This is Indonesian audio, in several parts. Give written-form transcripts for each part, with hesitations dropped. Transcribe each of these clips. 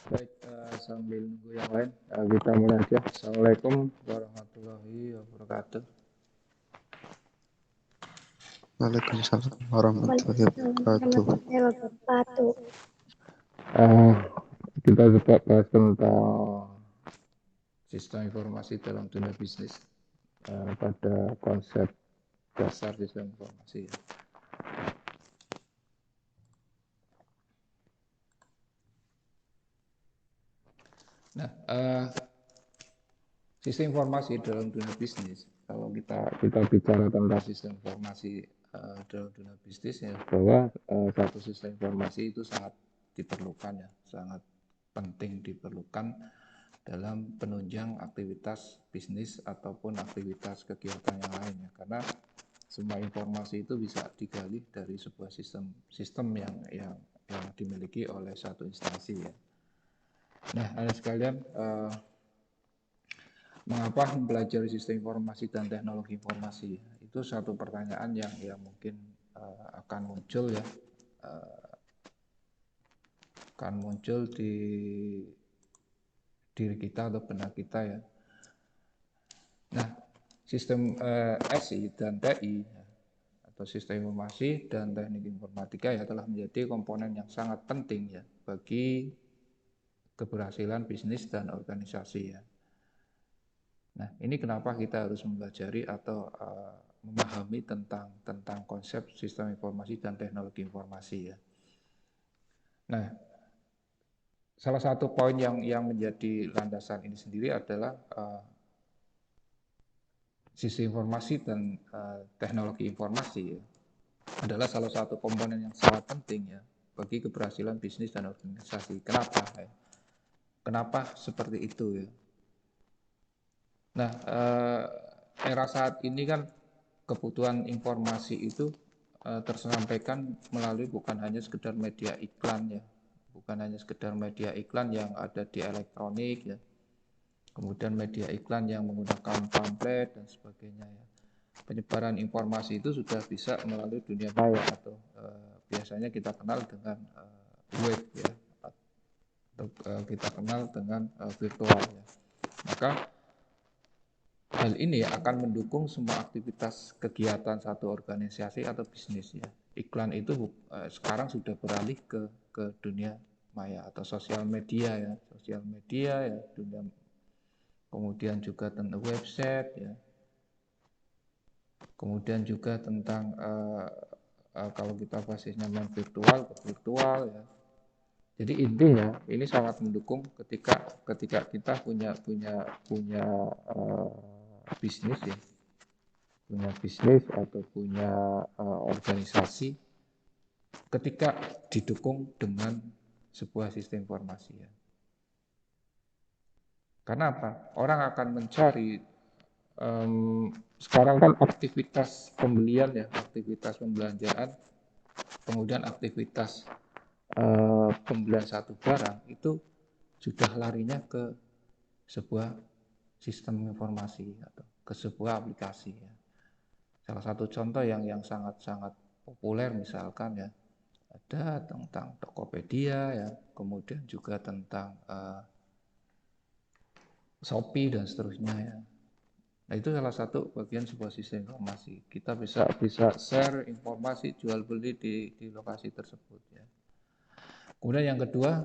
Baik, sambil nunggu yang lain, kita mulai aja. Assalamualaikum warahmatullahi wabarakatuh. Waalaikumsalam warahmatullahi wabarakatuh. Warahmatullahi wabarakatuh. Uh, kita tetap bahas tentang sistem informasi dalam dunia bisnis pada konsep dasar sistem informasi. Nah, sistem informasi dalam dunia bisnis, kalau kita bicara tentang sistem informasi dalam dunia bisnis, ya bahwa satu sistem informasi itu sangat diperlukan, ya sangat penting diperlukan dalam penunjang aktivitas bisnis ataupun aktivitas kegiatan yang lainnya, karena semua informasi itu bisa digali dari sebuah sistem yang dimiliki oleh satu instansi, ya. Nah, ada sekalian, mengapa mempelajari sistem informasi dan teknologi informasi? Itu satu pertanyaan yang mungkin akan muncul, ya, akan muncul di diri kita atau benak kita, ya. Nah, sistem SI dan TI atau sistem informasi dan teknik informatika ya telah menjadi komponen yang sangat penting, ya, bagi keberhasilan bisnis dan organisasi, ya. Nah, ini kenapa kita harus mempelajari atau memahami tentang konsep sistem informasi dan teknologi informasi, ya. Nah, salah satu poin yang menjadi landasan ini sendiri adalah sistem informasi dan teknologi informasi, ya, adalah salah satu komponen yang sangat penting, ya, bagi keberhasilan bisnis dan organisasi. Kenapa? Ya? Kenapa seperti itu, ya? Nah, era saat ini kan kebutuhan informasi itu tersampaikan melalui bukan hanya sekedar media iklan, ya, bukan hanya sekedar media iklan yang ada di elektronik, ya, kemudian media iklan yang menggunakan pamflet dan sebagainya, ya. Penyebaran informasi itu sudah bisa melalui dunia maya atau biasanya kita kenal dengan web, ya, atau kita kenal dengan virtual, ya. Maka hal ini akan mendukung semua aktivitas kegiatan satu organisasi atau bisnis, ya. Iklan itu sekarang sudah beralih ke dunia maya atau sosial media, ya, ya, dunia, kemudian juga tentang website, ya, kemudian juga tentang kalau kita basisnya main virtual, ya. Jadi intinya ini sangat mendukung ketika kita punya bisnis, ya, punya bisnis atau punya organisasi, ketika didukung dengan sebuah sistem informasi, ya. Karena apa? Orang akan mencari sekarang kan aktivitas pembelian, ya, aktivitas pembelanjaan, kemudian aktivitas pembelian satu barang itu sudah larinya ke sebuah sistem informasi atau ke sebuah aplikasi, ya. Salah satu contoh yang sangat-sangat populer misalkan, ya, ada tentang Tokopedia, ya, kemudian juga tentang Shopee dan seterusnya, ya. Nah, itu salah satu bagian sebuah sistem informasi. Kita bisa share informasi jual beli di lokasi tersebut, ya. Kemudian yang kedua,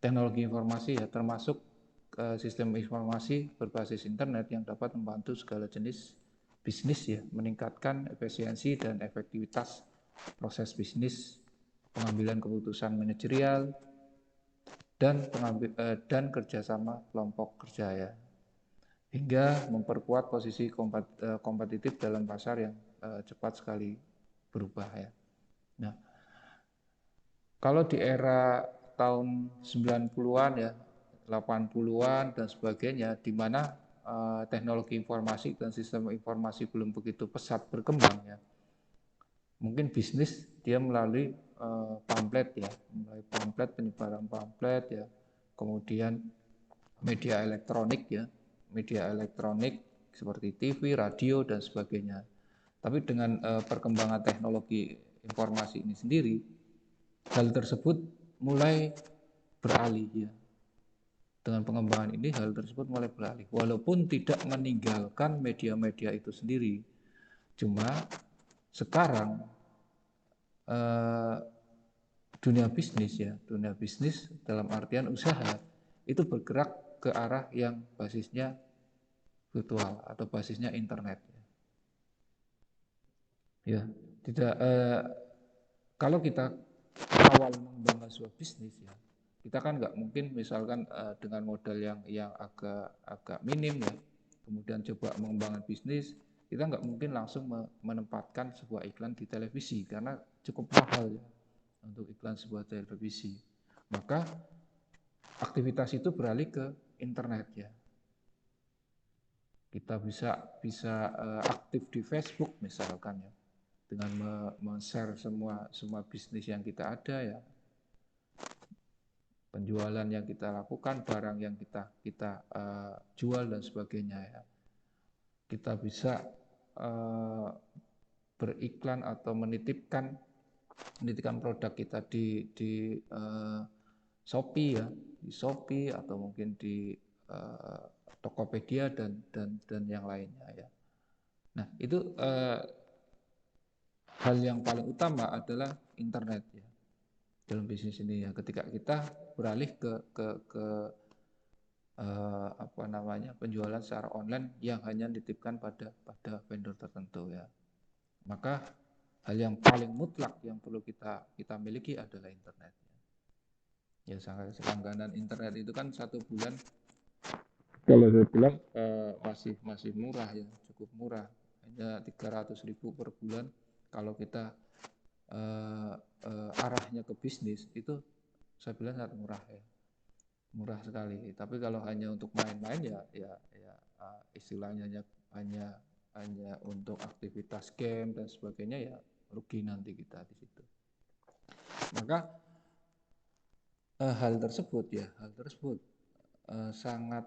teknologi informasi, ya, termasuk sistem informasi berbasis internet yang dapat membantu segala jenis bisnis, ya, meningkatkan efisiensi dan efektivitas proses bisnis, pengambilan keputusan manajerial, dan kerjasama kelompok kerja, ya, hingga memperkuat posisi kompetitif dalam pasar yang cepat sekali berubah, ya. Nah, kalau di era tahun 90-an, ya, 80-an dan sebagainya, di mana teknologi informasi dan sistem informasi belum begitu pesat berkembang, ya, mungkin bisnis dia melalui pamflet, ya, melalui pamflet, penyebaran pamflet, ya, kemudian media elektronik, ya, media elektronik seperti TV, radio dan sebagainya. Tapi dengan perkembangan teknologi informasi ini sendiri, hal tersebut mulai beralih ya. Dengan pengembangan ini hal tersebut mulai beralih, walaupun tidak meninggalkan media-media itu sendiri. Cuma sekarang dunia bisnis dalam artian usaha itu bergerak ke arah yang basisnya virtual atau basisnya internet. Ya, tidak. Kalau kita awal mengembangkan sebuah bisnis ya, kita kan nggak mungkin misalkan dengan modal yang agak minim ya, kemudian coba mengembangkan bisnis, kita nggak mungkin langsung menempatkan sebuah iklan di televisi karena cukup mahal ya untuk iklan sebuah televisi. Maka aktivitas itu beralih ke internet ya. Kita bisa aktif di Facebook misalkan ya, dengan men-share semua bisnis yang kita ada ya, penjualan yang kita lakukan, barang yang kita jual dan sebagainya ya. Kita bisa beriklan atau menitipkan produk kita di Shopee ya, di Shopee atau mungkin di Tokopedia dan yang lainnya ya. Nah, itu hal yang paling utama adalah internet ya dalam bisnis ini ya. Ketika kita beralih ke penjualan secara online yang hanya dititipkan pada vendor tertentu ya, maka hal yang paling mutlak yang perlu kita miliki adalah internet ya. Langganan internet itu kan 1 bulan kalau saya bilang masih murah ya, cukup murah, hanya 300.000 per bulan. Kalau kita arahnya ke bisnis itu saya bilang sangat murah ya, murah sekali. Tapi kalau hanya untuk main-main ya istilahnya hanya untuk aktivitas game dan sebagainya ya rugi nanti kita di situ. Maka hal tersebut sangat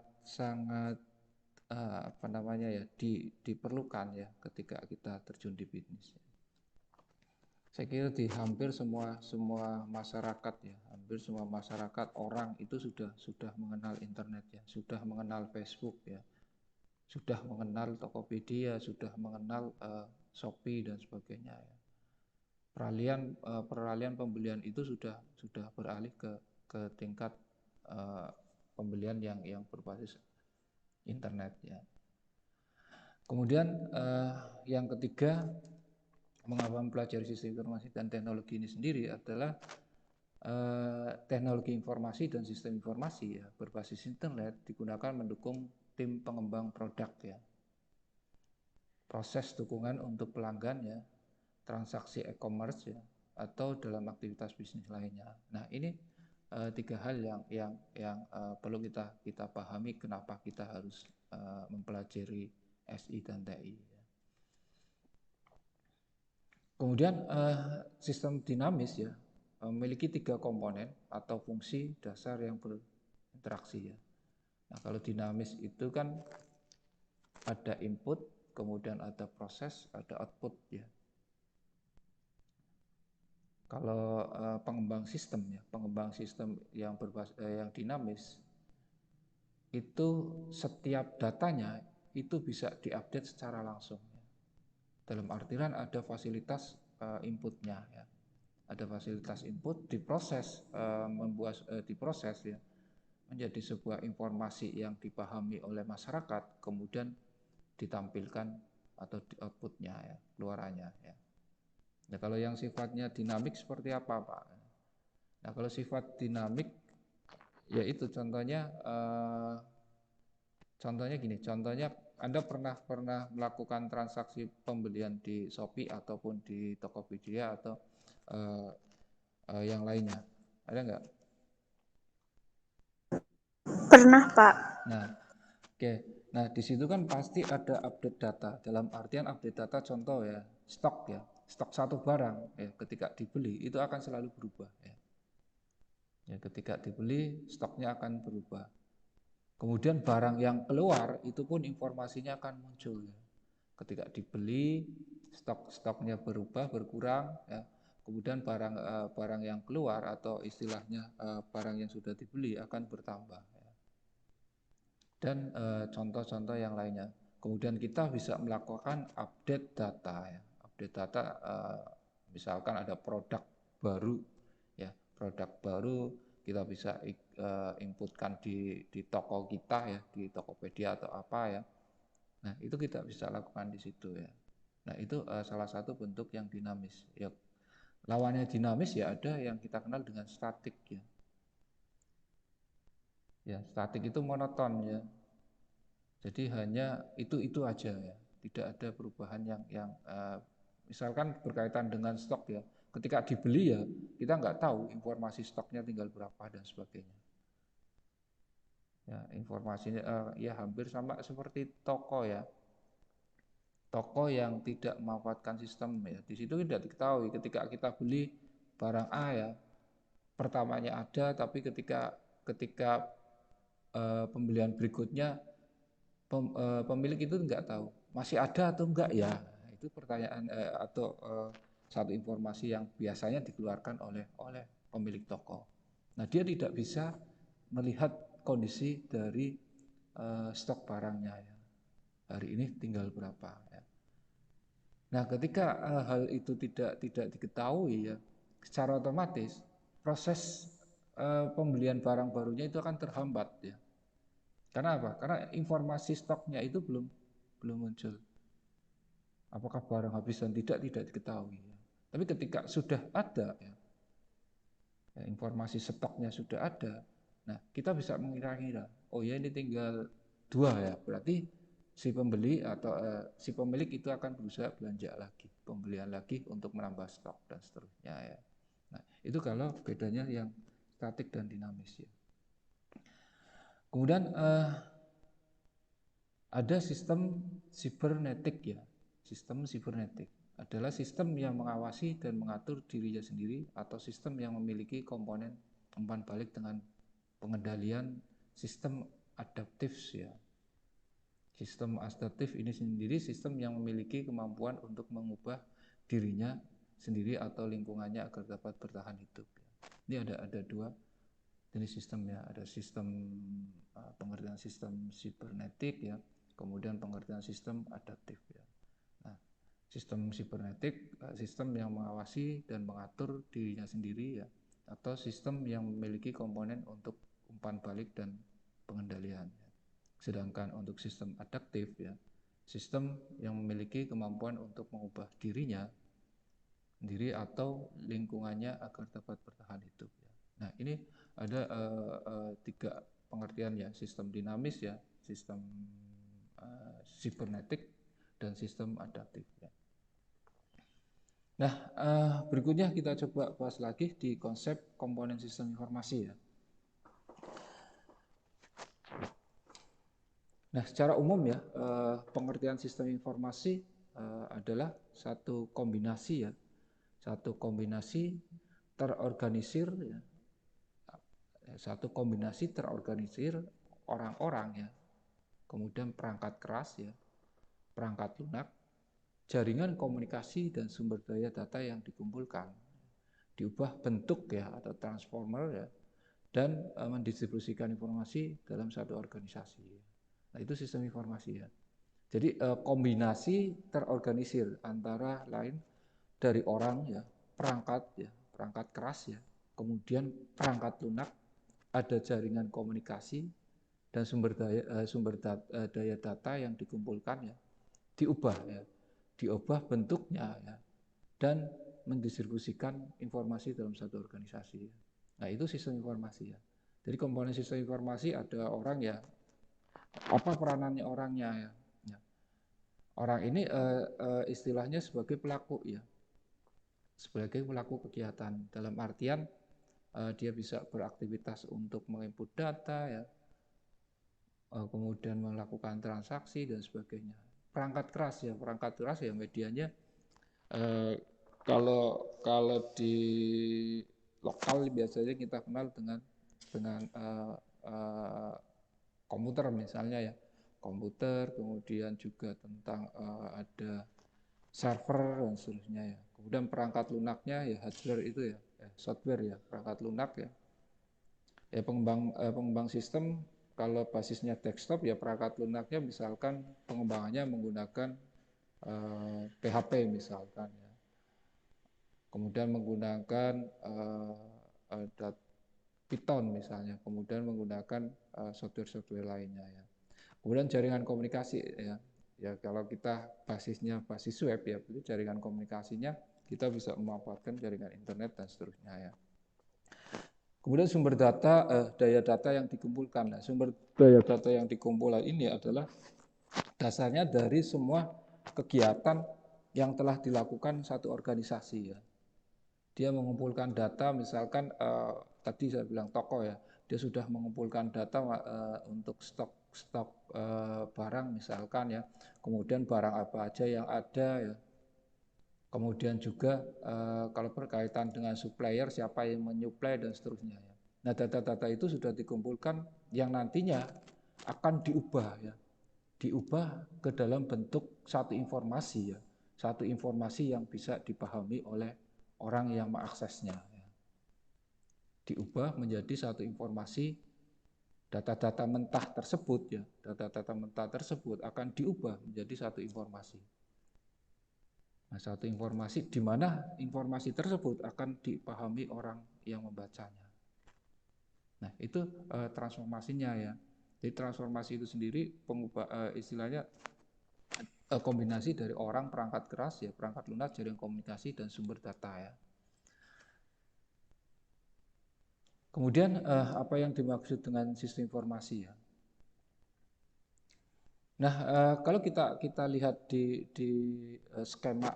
diperlukan ya ketika kita terjun di bisnis. Saya kira di hampir semua masyarakat ya, hampir semua masyarakat orang itu sudah mengenal internet ya, sudah mengenal Facebook ya, sudah mengenal Tokopedia, sudah mengenal Shopee dan sebagainya ya. Peralihan pembelian itu sudah beralih ke tingkat pembelian yang berbasis internet ya. Kemudian yang ketiga, mengapa mempelajari sistem informasi dan teknologi ini sendiri adalah teknologi informasi dan sistem informasi ya berbasis internet digunakan mendukung tim pengembang produk ya, proses dukungan untuk pelanggan ya, transaksi e-commerce ya, atau dalam aktivitas bisnis lainnya. Nah, ini 3 hal yang perlu kita pahami kenapa kita harus mempelajari SI dan TI. Kemudian sistem dinamis ya memiliki 3 komponen atau fungsi dasar yang berinteraksi ya. Nah, kalau dinamis itu kan ada input, kemudian ada proses, ada output ya. Kalau pengembang sistem yang dinamis itu setiap datanya itu bisa diupdate secara langsung. Dalam artian ada fasilitas inputnya ya. Ada fasilitas input diproses ya menjadi sebuah informasi yang dipahami oleh masyarakat, kemudian ditampilkan atau di outputnya ya, keluarannya ya. Nah, kalau yang sifatnya dinamik seperti apa, Pak? Nah, kalau sifat dinamik yaitu contohnya gini, contohnya Anda pernah melakukan transaksi pembelian di Shopee ataupun di Tokopedia atau yang lainnya, ada nggak? Pernah, Pak. Nah, oke. Nah, di situ kan pasti ada update data. Dalam artian update data contoh ya, stok ya. Stok satu barang ya ketika dibeli itu akan selalu berubah ya. Ya, ketika dibeli stoknya akan berubah. Kemudian barang yang keluar itu pun informasinya akan muncul ya. Ketika dibeli stoknya berubah, berkurang ya. kemudian barang yang keluar atau istilahnya barang yang sudah dibeli akan bertambah. Ya. Dan contoh-contoh yang lainnya. Kemudian kita bisa melakukan update data. Ya. Update data, misalkan ada produk baru, ya produk baru kita bisa inputkan di toko kita ya, di Tokopedia atau apa ya. Nah itu kita bisa lakukan di situ ya. Nah itu salah satu bentuk yang dinamis. Ya lawannya dinamis ya ada yang kita kenal dengan statik ya. Ya statik itu monoton ya. Jadi hanya itu aja ya. Tidak ada perubahan yang misalkan berkaitan dengan stok ya. Ketika dibeli ya kita nggak tahu informasi stoknya tinggal berapa dan sebagainya. Ya informasinya ya hampir sama seperti toko ya. Toko yang tidak memanfaatkan sistem ya. Di situ tidak diketahui ketika kita beli barang A ya. Pertamanya ada tapi ketika pembelian berikutnya pemilik itu nggak tahu masih ada atau enggak ya. Itu pertanyaan atau satu informasi yang biasanya dikeluarkan oleh pemilik toko. Nah dia tidak bisa melihat kondisi dari stok barangnya ya. Hari ini tinggal berapa ya. Nah ketika hal itu tidak diketahui ya, secara otomatis proses pembelian barang barunya itu akan terhambat ya. Karena apa? Karena informasi stoknya itu belum muncul. Apakah barang habis dan tidak diketahui. Ya. Tapi ketika sudah ada ya, informasi stoknya sudah ada, nah kita bisa mengira-ngira. Oh ya ini tinggal 2 ya, berarti si pembeli atau si pemilik itu akan berusaha belanja lagi, pembelian lagi untuk menambah stok dan seterusnya ya. Nah itu kalau bedanya yang statik dan dinamis ya. Kemudian ada sistem sibernetik ya. Sistem sibernetik adalah sistem yang mengawasi dan mengatur dirinya sendiri atau sistem yang memiliki komponen umpan balik dengan pengendalian sistem adaptif ya. Sistem adaptif ini sendiri sistem yang memiliki kemampuan untuk mengubah dirinya sendiri atau lingkungannya agar dapat bertahan hidup. Ini ada 2 jenis sistem ya, ada sistem pengertian sistem sibernetik ya, kemudian pengertian sistem adaptif ya. Nah, sistem sibernetik sistem yang mengawasi dan mengatur dirinya sendiri ya, atau sistem yang memiliki komponen untuk umpan balik dan pengendalian ya. Sedangkan untuk sistem adaptif ya, sistem yang memiliki kemampuan untuk mengubah dirinya sendiri atau lingkungannya agar dapat bertahan hidup ya. Nah ini ada 3 pengertian ya, sistem dinamis ya, sistem sibernetik dan sistem adaptif ya. Nah berikutnya kita coba bahas lagi di konsep komponen sistem informasi ya. Nah secara umum ya pengertian sistem informasi adalah satu kombinasi ya, satu kombinasi terorganisir ya, satu kombinasi terorganisir orang-orang ya, kemudian perangkat keras ya, perangkat lunak, jaringan komunikasi dan sumber daya data yang dikumpulkan, diubah bentuk ya atau transformer ya, dan mendistribusikan informasi dalam satu organisasi. Nah itu sistem informasi ya. Jadi kombinasi terorganisir antara lain dari orang ya, perangkat keras ya, kemudian perangkat lunak, ada jaringan komunikasi dan sumber daya data yang dikumpulkan ya, diubah bentuknya ya, dan mendistribusikan informasi dalam satu organisasi ya. Nah itu sistem informasi ya. Jadi komponen sistem informasi ada orang ya, apa peranannya orangnya ya. Orang ini istilahnya sebagai pelaku ya, sebagai pelaku kegiatan dalam artian dia bisa beraktivitas untuk menginput data ya, kemudian melakukan transaksi dan sebagainya. Perangkat keras ya medianya kalau di lokal biasanya kita kenal dengan komputer misalnya ya, komputer, kemudian juga tentang ada server dan seterusnya ya. Kemudian perangkat lunaknya ya hardware itu ya, software ya, perangkat lunak ya. Ya pengembang sistem kalau basisnya desktop ya perangkat lunaknya misalkan pengembangannya menggunakan PHP misalkan ya. Kemudian menggunakan Python misalnya, kemudian menggunakan software-software lainnya ya. Kemudian jaringan komunikasi ya. Ya kalau kita basisnya basis web ya, itu jaringan komunikasinya kita bisa memanfaatkan jaringan internet dan seterusnya ya. Kemudian sumber data, daya data yang dikumpulkan. Nah, sumber daya data yang dikumpulkan ini adalah dasarnya dari semua kegiatan yang telah dilakukan satu organisasi ya. Dia mengumpulkan data, misalkan tadi saya bilang toko ya, dia sudah mengumpulkan data untuk stok barang misalkan ya, kemudian barang apa aja yang ada ya, kemudian juga kalau berkaitan dengan supplier siapa yang menyuplai dan seterusnya ya. Nah data-data itu sudah dikumpulkan yang nantinya akan diubah ya, diubah ke dalam bentuk satu informasi ya, satu informasi yang bisa dipahami oleh orang yang mengaksesnya ya. Diubah menjadi satu informasi, data-data mentah tersebut ya, data-data mentah tersebut akan diubah menjadi satu informasi. Nah, satu informasi di mana informasi tersebut akan dipahami orang yang membacanya. Nah, itu transformasinya ya. Jadi transformasi itu sendiri istilahnya kombinasi dari orang, perangkat keras ya, perangkat lunak, jaringan komunikasi dan sumber data ya. Kemudian apa yang dimaksud dengan sistem informasi ya? Nah, kalau kita lihat di skema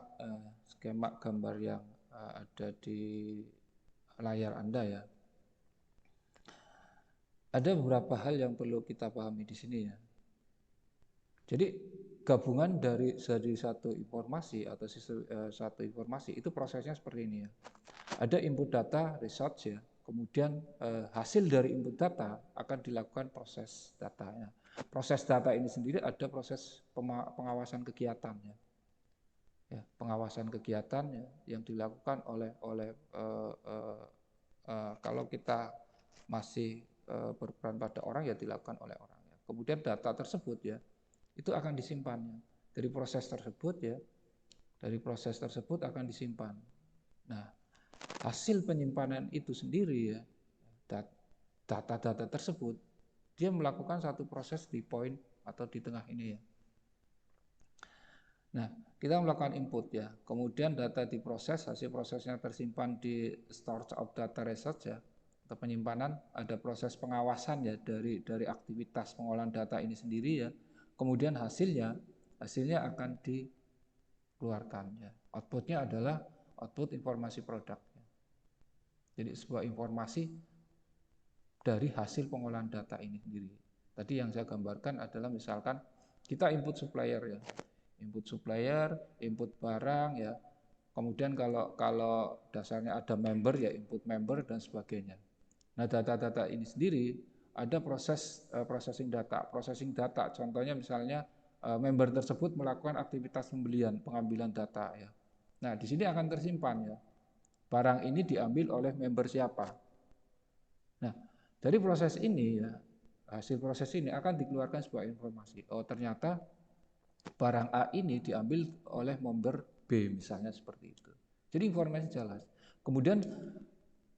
gambar yang ada di layar Anda ya, ada beberapa hal yang perlu kita pahami di sini ya. Jadi gabungan dari satu informasi atau satu informasi itu prosesnya seperti ini ya. Ada input data, research ya, kemudian hasil dari input data akan dilakukan proses datanya. Proses data ini sendiri ada proses pengawasan kegiatan ya. Ya, pengawasan kegiatan ya, yang dilakukan oleh kalau kita masih berperan pada orang ya dilakukan oleh orang ya. Kemudian data tersebut ya itu akan disimpan ya. Dari proses tersebut ya, dari proses tersebut akan disimpan. Nah, hasil penyimpanan itu sendiri ya, data-data tersebut dia melakukan satu proses di poin atau di tengah ini ya. Nah, kita melakukan input ya, kemudian data diproses, hasil prosesnya tersimpan di storage of data research ya, atau penyimpanan, ada proses pengawasan ya dari aktivitas pengolahan data ini sendiri ya, kemudian hasilnya akan dikeluarkan ya. Outputnya adalah output informasi produk. Ya. Jadi sebuah informasi dari hasil pengolahan data ini sendiri. Tadi yang saya gambarkan adalah misalkan kita input supplier ya, input barang ya. Kemudian kalau dasarnya ada member ya input member dan sebagainya. Nah data-data ini sendiri ada proses processing data. Contohnya misalnya member tersebut melakukan aktivitas pengambilan data ya. Nah di sini akan tersimpan ya. Barang ini diambil oleh member siapa. Nah dari proses ini ya, hasil proses ini akan dikeluarkan sebuah informasi. Oh ternyata barang A ini diambil oleh member B misalnya seperti itu. Jadi informasi jelas. Kemudian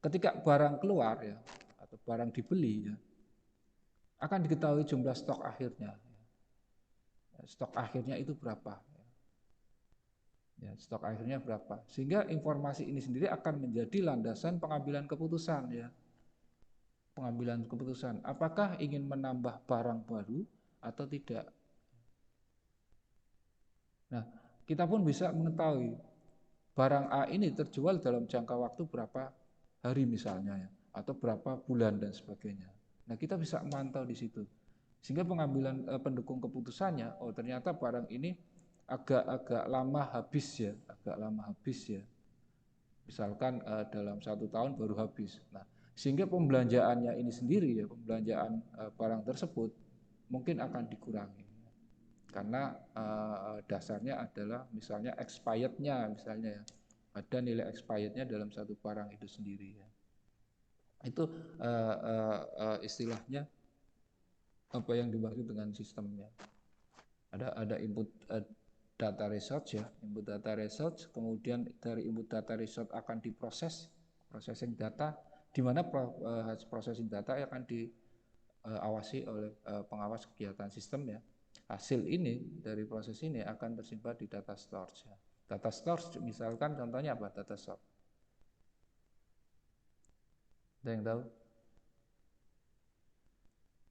ketika barang keluar ya atau barang dibeli ya akan diketahui jumlah stok akhirnya. Stok akhirnya itu berapa? Ya, stok akhirnya berapa? Sehingga informasi ini sendiri akan menjadi landasan pengambilan keputusan ya. Pengambilan keputusan apakah ingin menambah barang baru atau tidak. Nah, kita pun bisa mengetahui barang A ini terjual dalam jangka waktu berapa hari misalnya ya, atau berapa bulan dan sebagainya. Nah, kita bisa memantau di situ. Sehingga pengambilan pendukung keputusannya, oh ternyata barang ini agak lama habis ya. Misalkan dalam 1 tahun baru habis. Nah, sehingga pembelanjaannya ini sendiri ya, pembelanjaan barang tersebut mungkin akan dikurangi. karena dasarnya adalah misalnya expirednya, misalnya ya, ada nilai expirednya dalam satu barang itu sendiri ya. Itu istilahnya apa yang dimaksud dengan sistemnya. Ada input data research ya, input data research, kemudian dari input data research akan diproses, processing data, di mana processing data akan diawasi oleh pengawas kegiatan sistem ya. Hasil ini dari proses ini akan tersimpan di data storage ya. Data storage misalkan contohnya apa? Data store. Ada yang tahu?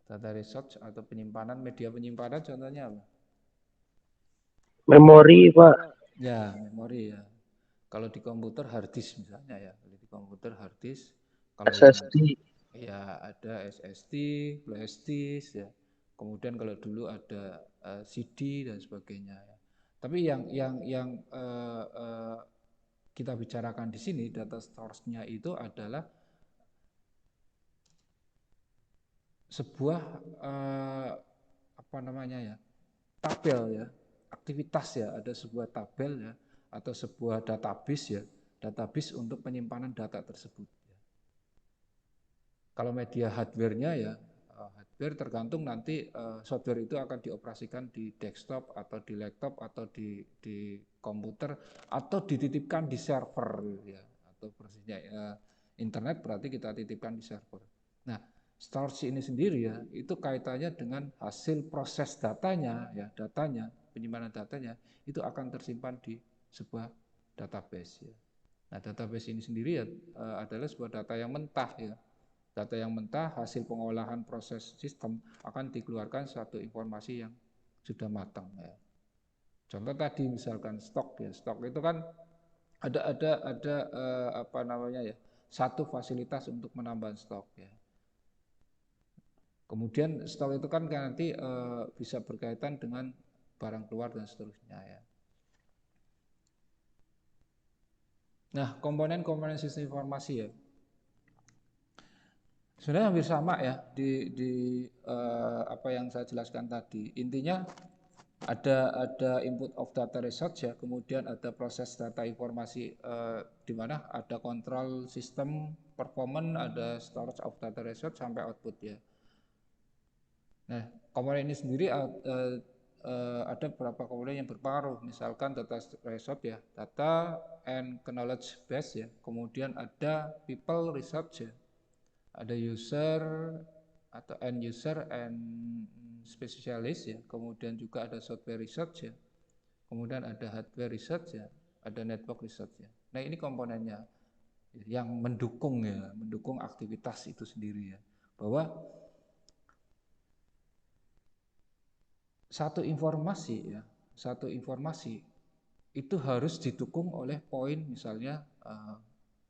Data research atau penyimpanan, media penyimpanan contohnya apa? Memori, Pak. Ya, memori ya. Kalau di komputer hard disk misalnya ya. Kalau di komputer hard disk, kalau yang SSD. ya ada SSD, flash disk ya. Kemudian kalau dulu ada CD dan sebagainya ya. Tapi yang kita bicarakan di sini data storage-nya itu adalah sebuah apa namanya ya, tabel ya, aktivitas ya, ada sebuah tabel ya atau sebuah database ya, database untuk penyimpanan data tersebut ya. Kalau media hardware-nya ya, hardware tergantung nanti software itu akan dioperasikan di desktop atau di laptop atau di komputer atau dititipkan di server ya, atau persisnya internet berarti kita titipkan di server. Nah, storage ini sendiri ya, itu kaitannya dengan hasil proses datanya ya, penyimpanan datanya itu akan tersimpan di sebuah database ya. Nah, database ini sendiri ya adalah sebuah data yang mentah ya. Data yang mentah hasil pengolahan proses sistem akan dikeluarkan satu informasi yang sudah matang ya. Contoh tadi misalkan stok ya, stok itu kan ada apa namanya ya, satu fasilitas untuk menambah stok ya. Kemudian stok itu kan nanti bisa berkaitan dengan barang keluar dan seterusnya ya. Nah, komponen-komponen sistem informasi ya, sebenarnya hampir sama ya di apa yang saya jelaskan tadi. Intinya ada input of data research ya, kemudian ada proses data informasi di mana ada kontrol sistem performance, ada storage of data research sampai output ya. Nah, komponen ini sendiri ada beberapa komponen yang berpengaruh, misalkan data research ya, data and knowledge base ya, kemudian ada people research ya, ada user atau end user and specialist ya, kemudian juga ada software research ya, kemudian ada hardware research ya, ada network research ya. Nah, ini komponennya yang mendukung ya, mendukung aktivitas itu sendiri ya, bahwa satu informasi itu harus didukung oleh poin, misalnya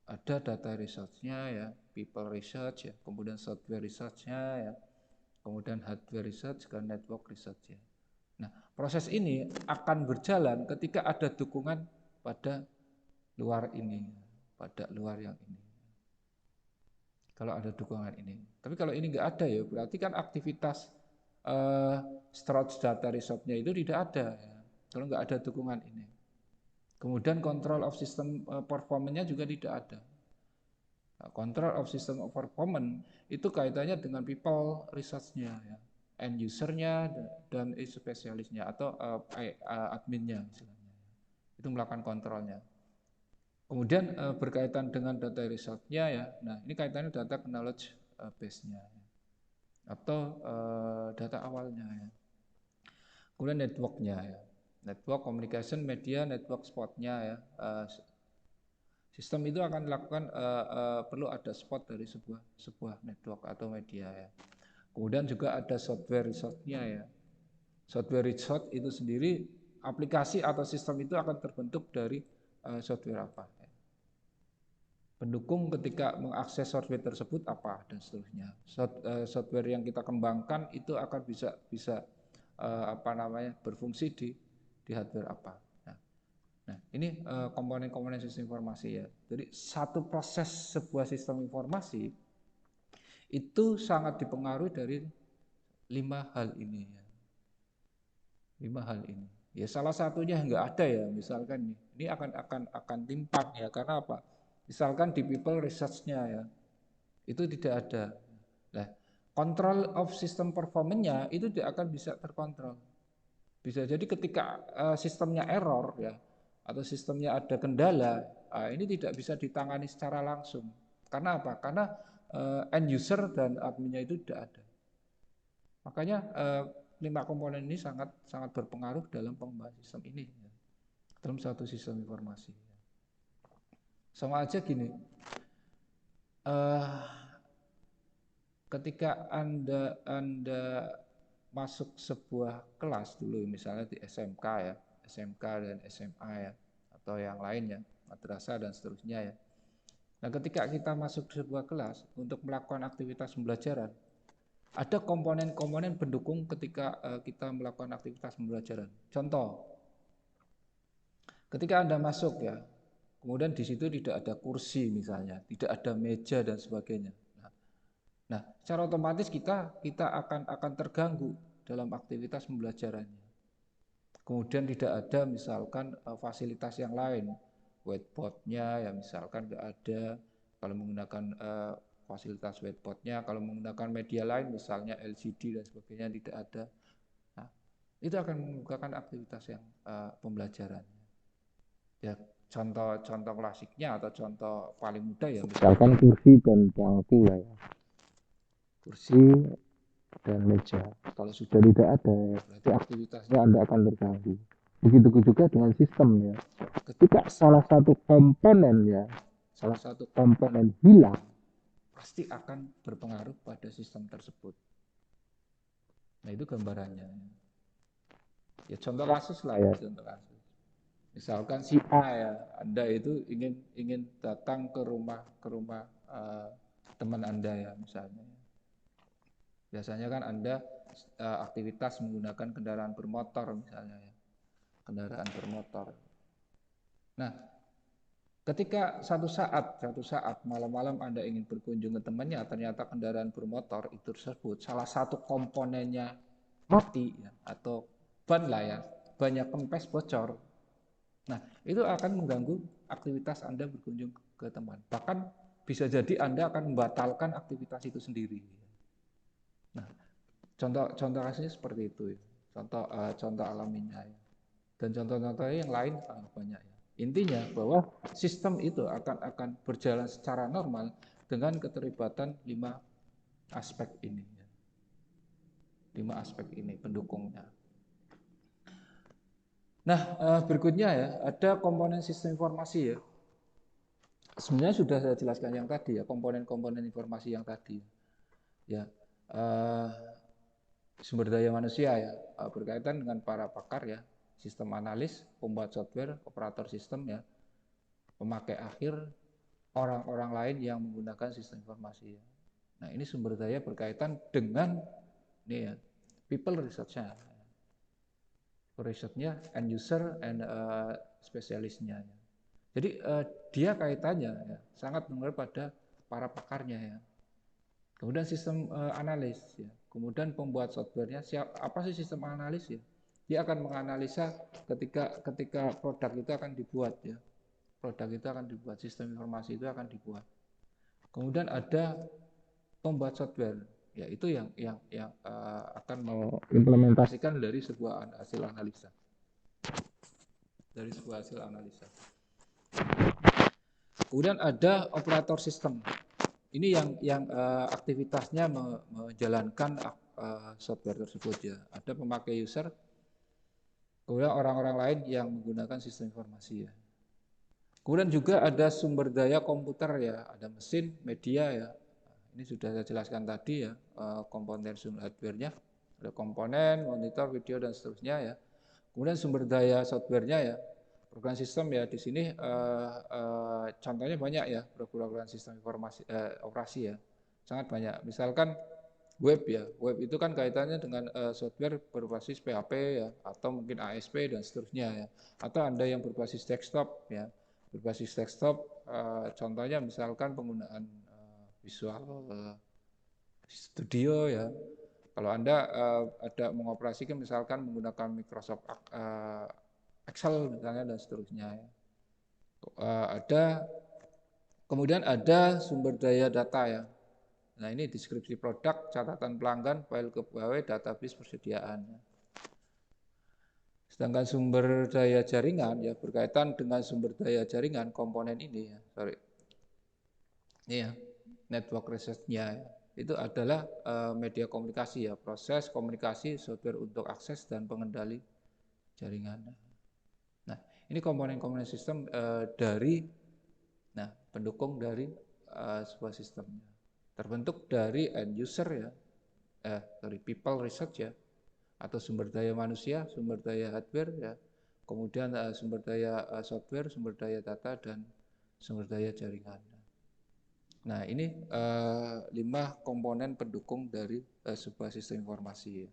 ada data research-nya ya, people research ya, kemudian software research-nya ya, kemudian hardware research dan network research ya. Nah, proses ini akan berjalan ketika ada dukungan pada luar ini, pada luar yang ini. Kalau ada dukungan ini. Tapi kalau ini nggak ada ya, berarti kan aktivitas storage data research-nya itu tidak ada ya, kalau nggak ada dukungan ini. Kemudian control of system performance-nya juga tidak ada. Nah, control of system of performance itu kaitannya dengan people research-nya ya, end user-nya dan spesialisnya atau admin-nya misalnya. Itu melakukan kontrolnya. Kemudian berkaitan dengan data research-nya ya. Nah, ini kaitannya data knowledge base-nya ya, atau data awalnya ya. Kemudian network-nya ya. Network communication media, network spot-nya ya. Sistem itu akan dilakukan perlu ada spot dari sebuah network atau media ya. Kemudian juga ada software research-nya ya. Software research itu sendiri, aplikasi atau sistem itu akan terbentuk dari software apa. Ya. Pendukung ketika mengakses software tersebut apa dan seterusnya. Software yang kita kembangkan itu akan bisa apa namanya, berfungsi di hardware apa. Nah, ini komponen-komponen sistem informasi ya. Jadi satu proses sebuah sistem informasi itu sangat dipengaruhi dari 5 hal ini ya. 5 hal ini. Ya salah satunya nggak ada ya, misalkan nih. Ini akan timpang ya, karena apa? Misalkan di people research-nya ya, itu tidak ada. Nah, control of system performance-nya itu tidak akan bisa terkontrol. Bisa jadi ketika sistemnya error ya, atau sistemnya ada kendala, ini tidak bisa ditangani secara langsung. Karena apa? Karena end user dan adminnya itu tidak ada. Makanya 5 komponen ini sangat sangat berpengaruh dalam pengembangan sistem ini ya, dalam satu sistem informasi. Sama aja gini, ketika anda masuk sebuah kelas dulu, misalnya di SMK ya, SMK dan SMA ya, atau yang lainnya, madrasah dan seterusnya ya. Nah, ketika kita masuk sebuah kelas untuk melakukan aktivitas pembelajaran, ada komponen-komponen pendukung ketika kita melakukan aktivitas pembelajaran. Contoh, ketika Anda masuk ya, kemudian di situ tidak ada kursi misalnya, tidak ada meja dan sebagainya. Nah, secara otomatis kita akan terganggu dalam aktivitas pembelajarannya. Kemudian tidak ada misalkan fasilitas yang lain, whiteboard-nya ya misalkan nggak ada. Kalau menggunakan fasilitas whiteboard-nya, kalau menggunakan media lain misalnya LCD dan sebagainya tidak ada. Nah, itu akan menggunakan aktivitas yang pembelajaran. Ya, contoh klasiknya atau contoh paling mudah ya misalkan kursi dan bangku ya. Kursi dan meja. Kalau sudah tidak ada, berarti aktivitasnya Anda akan terganggu. Begitu juga dengan sistem ya. Ketika salah satu komponen hilang, pasti akan berpengaruh pada sistem tersebut. Nah, itu gambarannya. Ya contoh kasus lah ya, contoh kasus. Misalkan si A ya, Anda itu ingin datang ke rumah teman Anda ya misalnya. Biasanya kan Anda aktivitas menggunakan kendaraan bermotor misalnya ya. Kendaraan bermotor. Nah, ketika satu saat malam-malam Anda ingin berkunjung ke temannya, ternyata kendaraan bermotor itu tersebut salah satu komponennya mati ya, atau ban lah ya, banyak kempes bocor. Nah, itu akan mengganggu aktivitas Anda berkunjung ke teman. Bahkan bisa jadi Anda akan membatalkan aktivitas itu sendiri. Nah, contoh kasusnya seperti itu ya. Contoh alaminya ya. Dan contoh-contohnya yang lain banyak ya. Intinya bahwa sistem itu akan berjalan secara normal dengan keterlibatan 5 aspek ini. 5 aspek ini pendukungnya. Nah, berikutnya ya, ada komponen sistem informasi ya. Sebenarnya sudah saya jelaskan yang tadi ya, komponen-komponen informasi yang tadi. Ya, sumber daya manusia ya, berkaitan dengan para pakar ya, sistem analis, pembuat software, operator sistem ya, pemakai akhir, orang-orang lain yang menggunakan sistem informasi ya. Nah, ini sumber daya berkaitan dengan ini ya, people research-nya. Research-nya, end user and spesialisnya ya. Jadi dia kaitannya ya, sangat mengaruh pada para pakarnya ya. Kemudian sistem analis ya. Kemudian pembuat softwarenya, apa sih sistem analis ya? Dia akan menganalisa ketika produk itu akan dibuat ya. Produk itu akan dibuat, sistem informasi itu akan dibuat. Kemudian ada pembuat software, ya itu yang akan mengimplementasikan dari sebuah hasil analisa. Dari sebuah hasil analisa. Kemudian ada operator sistem. Ini yang aktivitasnya menjalankan software tersebut ya. Ada pemakai user, kemudian orang-orang lain yang menggunakan sistem informasi ya. Kemudian juga ada sumber daya komputer ya, ada mesin, media ya. Ini sudah saya jelaskan tadi ya, komponen hardware-nya, ada komponen, monitor, video dan seterusnya ya. Kemudian sumber daya software-nya ya, program sistem ya di sini contohnya banyak ya, program sistem informasi operasi ya, sangat banyak. Misalkan web ya, web itu kan kaitannya dengan software berbasis PHP ya, atau mungkin ASP dan seterusnya ya, atau Anda yang berbasis desktop ya, berbasis desktop contohnya misalkan penggunaan Visual Studio ya, Kalau Anda ada mengoperasikan misalkan menggunakan Microsoft Excel misalnya dan seterusnya ya. Kemudian ada sumber daya data ya. Nah, ini deskripsi produk, catatan pelanggan, file pegawai, database persediaan. Sedangkan sumber daya jaringan ya berkaitan dengan sumber daya jaringan komponen ini ya, ini ya, network research-nya ya. Itu adalah media komunikasi ya, proses komunikasi, software untuk akses dan pengendali jaringan. Nah, ini komponen-komponen sistem pendukung dari sebuah sistemnya. Terbentuk dari end user ya, dari people research ya, atau sumber daya manusia, sumber daya hardware ya, kemudian sumber daya software, sumber daya data dan sumber daya jaringan. Nah, ini 5 komponen pendukung dari sebuah sistem informasi ya.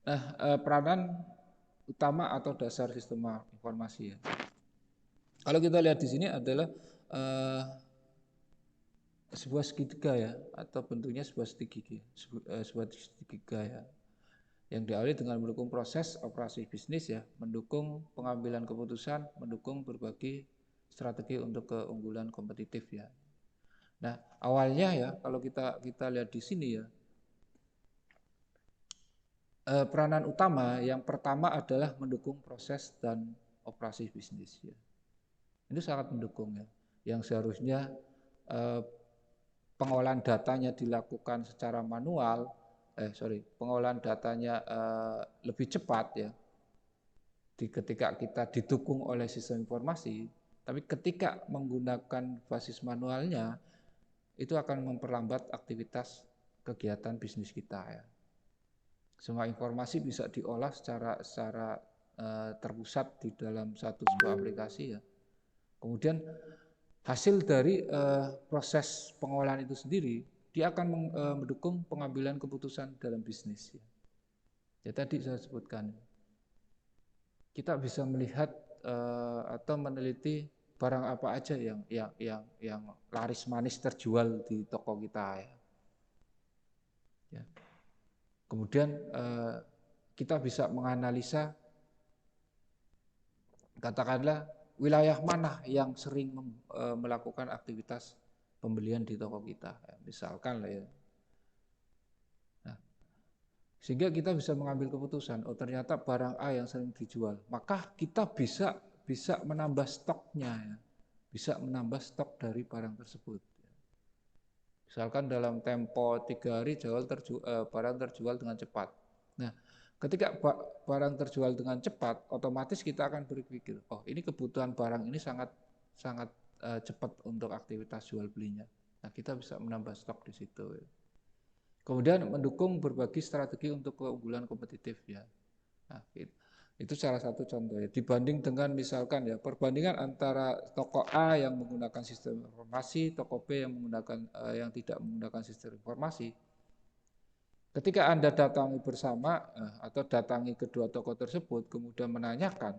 Nah, peranan utama atau dasar sistem informasi ya. Kalau kita lihat di sini adalah sebuah segitiga ya, atau bentuknya sebuah segitiga ya, yang diawali dengan mendukung proses operasi bisnis ya, mendukung pengambilan keputusan, mendukung berbagai strategi untuk keunggulan kompetitif ya. Nah, awalnya ya kalau kita lihat di sini ya, peranan utama yang pertama adalah mendukung proses dan operasi bisnis ya. Ini sangat mendukung ya, yang seharusnya pengolahan datanya dilakukan secara manual, pengolahan datanya lebih cepat ya, ketika kita didukung oleh sistem informasi, tapi ketika menggunakan basis manualnya, itu akan memperlambat aktivitas kegiatan bisnis kita ya. Semua informasi bisa diolah secara terpusat di dalam sebuah aplikasi ya. Kemudian hasil dari proses pengolahan itu sendiri, dia akan mendukung pengambilan keputusan dalam bisnis ya. Ya tadi saya sebutkan, kita bisa melihat atau meneliti barang apa aja yang laris manis terjual di toko kita ya. Kemudian kita bisa menganalisa, katakanlah wilayah mana yang sering melakukan aktivitas pembelian di toko kita, misalkan lah ya. Nah, sehingga kita bisa mengambil keputusan, oh ternyata barang A yang sering dijual, maka kita bisa menambah stoknya ya, bisa menambah stok dari barang tersebut. Misalkan dalam tempo 3 hari barang terjual dengan cepat. Nah, ketika barang terjual dengan cepat, otomatis kita akan berpikir, oh ini kebutuhan barang ini sangat cepat untuk aktivitas jual belinya. Nah, kita bisa menambah stok di situ. Kemudian mendukung berbagai strategi untuk keunggulan kompetitif ya. Nah, itu salah satu contoh ya. Dibanding dengan misalkan ya, perbandingan antara toko A yang menggunakan sistem informasi, toko B yang tidak menggunakan sistem informasi. Ketika Anda datangi bersama atau datangi kedua toko tersebut, kemudian menanyakan,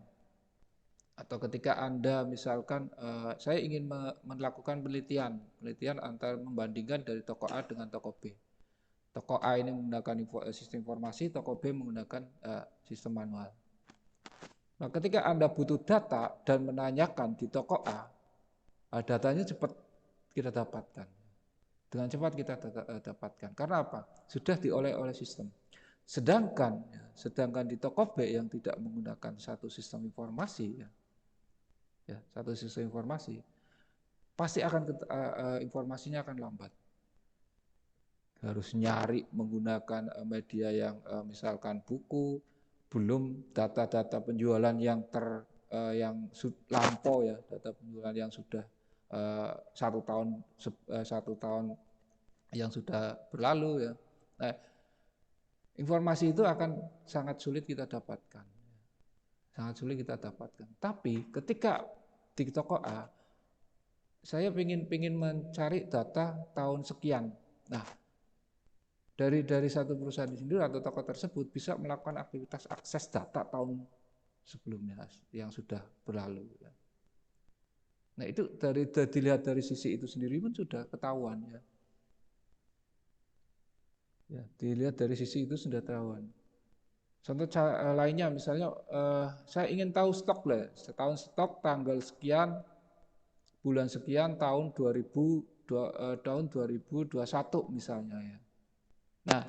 atau ketika Anda misalkan saya ingin melakukan penelitian antara membandingkan dari toko A dengan toko B. Toko A ini menggunakan sistem informasi, toko B menggunakan sistem manual. Nah, ketika Anda butuh data dan menanyakan di toko A, datanya cepat kita dapatkan. Dengan cepat kita dapatkan. Karena apa? Sudah diolah oleh sistem. Sedangkan di toko B yang tidak menggunakan satu sistem informasi, satu sistem informasi, pasti akan informasinya akan lambat. Harus nyari menggunakan media yang misalkan buku, belum data-data penjualan yang lampau ya, data penjualan yang sudah 1 tahun yang sudah berlalu ya. Nah, informasi itu akan sangat sulit kita dapatkan. Tapi ketika di toko A, saya ingin mencari data tahun sekian. Nah, dari satu perusahaan sendiri atau toko tersebut bisa melakukan aktivitas akses data tahun sebelumnya yang sudah berlalu. Nah itu dilihat dari sisi itu sendiri pun sudah ketahuan ya. Ya, dilihat dari sisi itu sudah ketahuan. Contoh lainnya misalnya saya ingin tahu stok lah, setahun stok tanggal sekian, bulan sekian tahun 2021 misalnya ya. Nah,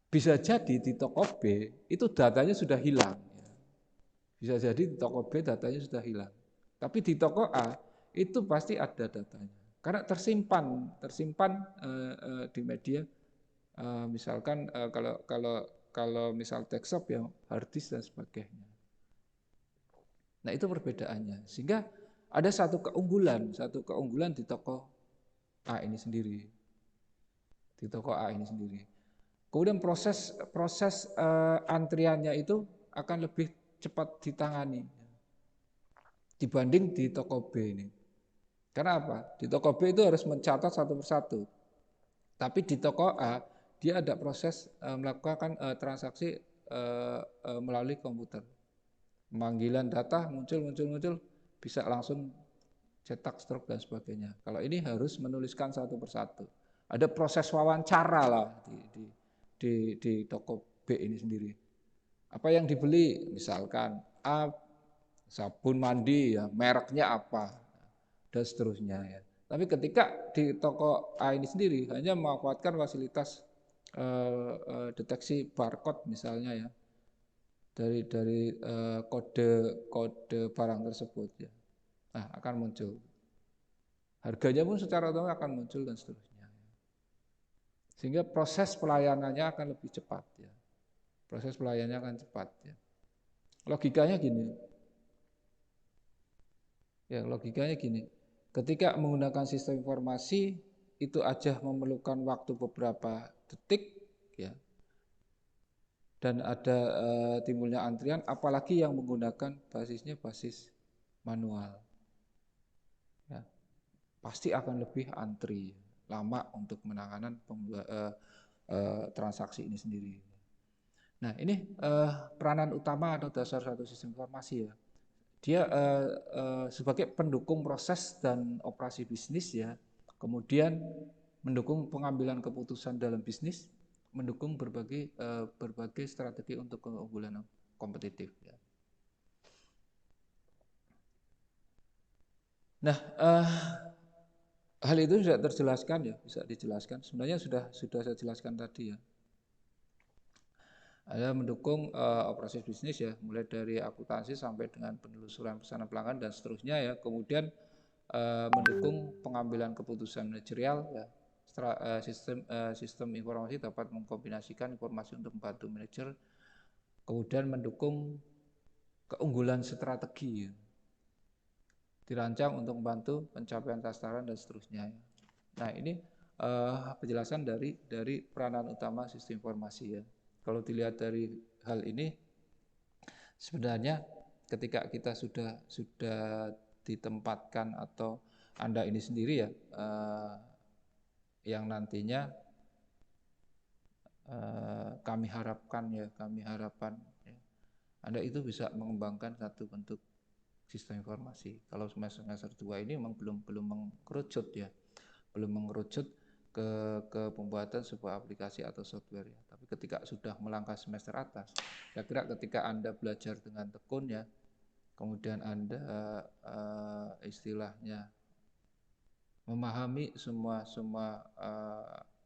bisa jadi di toko B itu datanya sudah hilang. Ya. Bisa jadi di toko B datanya sudah hilang. Tapi di toko A itu pasti ada datanya. Karena tersimpan di media. Misalkan kalau misal desktop ya hard disk dan sebagainya. Nah itu perbedaannya. Sehingga ada satu keunggulan di toko A ini sendiri. Di toko A ini sendiri. Kemudian proses antriannya itu akan lebih cepat ditangani dibanding di toko B ini. Karena apa? Di toko B itu harus mencatat satu persatu. Tapi di toko A dia ada proses melakukan transaksi melalui komputer. Pemanggilan data muncul bisa langsung cetak struk dan sebagainya. Kalau ini harus menuliskan satu persatu. Ada proses wawancara lah di toko B ini sendiri. Apa yang dibeli? Misalkan A sabun mandi ya, mereknya apa dan seterusnya ya. Tapi ketika di toko A ini sendiri hanya memanfaatkan fasilitas deteksi barcode misalnya ya dari kode barang tersebut ya. Nah, akan muncul. Harganya pun secara otomatis akan muncul dan seterusnya. Sehingga proses pelayanannya akan lebih cepat ya. Proses pelayanannya akan cepat ya. Logikanya gini. Ya, logikanya gini. Ketika menggunakan sistem informasi itu aja memerlukan waktu beberapa detik ya. Dan ada timbulnya antrian apalagi yang menggunakan basisnya basis manual. Ya. Pasti akan lebih antri, lama untuk menanganan transaksi ini sendiri. Nah ini peranan utama atau dasar satu sistem informasi ya. Dia sebagai pendukung proses dan operasi bisnis ya, kemudian mendukung pengambilan keputusan dalam bisnis, mendukung berbagai strategi untuk keunggulan kompetitif. Ya. Nah, hal itu sudah terjelaskan ya, bisa dijelaskan. Sebenarnya sudah saya jelaskan tadi ya. Ada mendukung operasi bisnis ya, mulai dari akuntansi sampai dengan penelusuran pesanan pelanggan dan seterusnya ya. Kemudian mendukung pengambilan keputusan manajerial ya. Sistem informasi dapat mengkombinasikan informasi untuk membantu manajer. Kemudian mendukung keunggulan strategi ya. Dirancang untuk membantu pencapaian sasaran dan seterusnya ya. Nah ini penjelasan dari peranan utama sistem informasi ya. Kalau dilihat dari hal ini, sebenarnya ketika kita sudah ditempatkan atau Anda ini sendiri ya, yang nantinya kami harapkan ya, Anda itu bisa mengembangkan satu bentuk sistem informasi. Kalau semester 2 ini memang belum mengerucut ya, belum mengerucut ke pembuatan sebuah aplikasi atau software ya. Tapi ketika sudah melangkah semester atas, saya kira ketika Anda belajar dengan tekun ya, kemudian Anda istilahnya memahami semua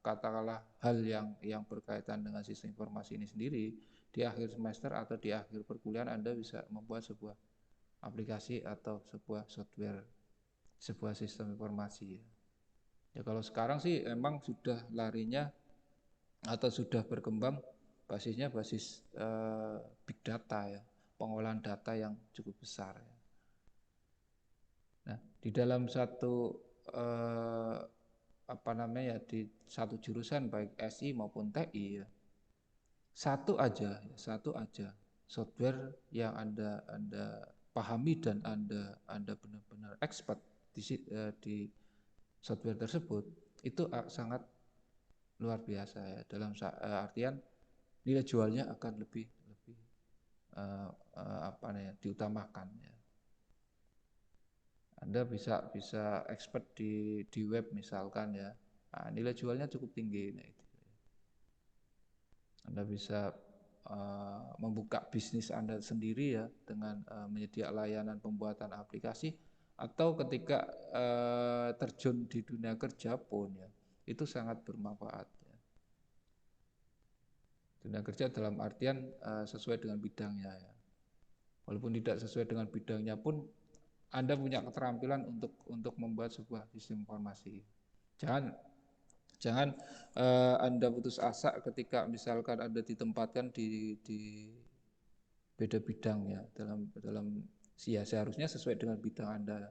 katakanlah hal yang berkaitan dengan sistem informasi ini sendiri, di akhir semester atau di akhir perkuliahan Anda bisa membuat sebuah aplikasi atau sebuah software, sebuah sistem informasi ya. Ya kalau sekarang sih emang sudah larinya atau sudah berkembang basisnya basis big data ya, pengolahan data yang cukup besar ya. Nah, di dalam satu di satu jurusan baik SI maupun TI ya, satu aja software yang Anda pahami dan Anda benar-benar expert di software tersebut itu sangat luar biasa ya, dalam artian nilai jualnya akan lebih diutamakan ya. Anda bisa expert di web misalkan ya. Nah, nilai jualnya cukup tinggi. Nah, itu. Anda bisa membuka bisnis Anda sendiri ya dengan menyediakan layanan pembuatan aplikasi, atau ketika terjun di dunia kerja pun ya, itu sangat bermanfaat ya. Dunia kerja dalam artian sesuai dengan bidangnya ya. Walaupun tidak sesuai dengan bidangnya pun Anda punya keterampilan untuk membuat sebuah sistem informasi. Jangan Anda putus asa ketika misalkan Anda ditempatkan di beda bidang ya, dalam ya seharusnya sesuai dengan bidang Anda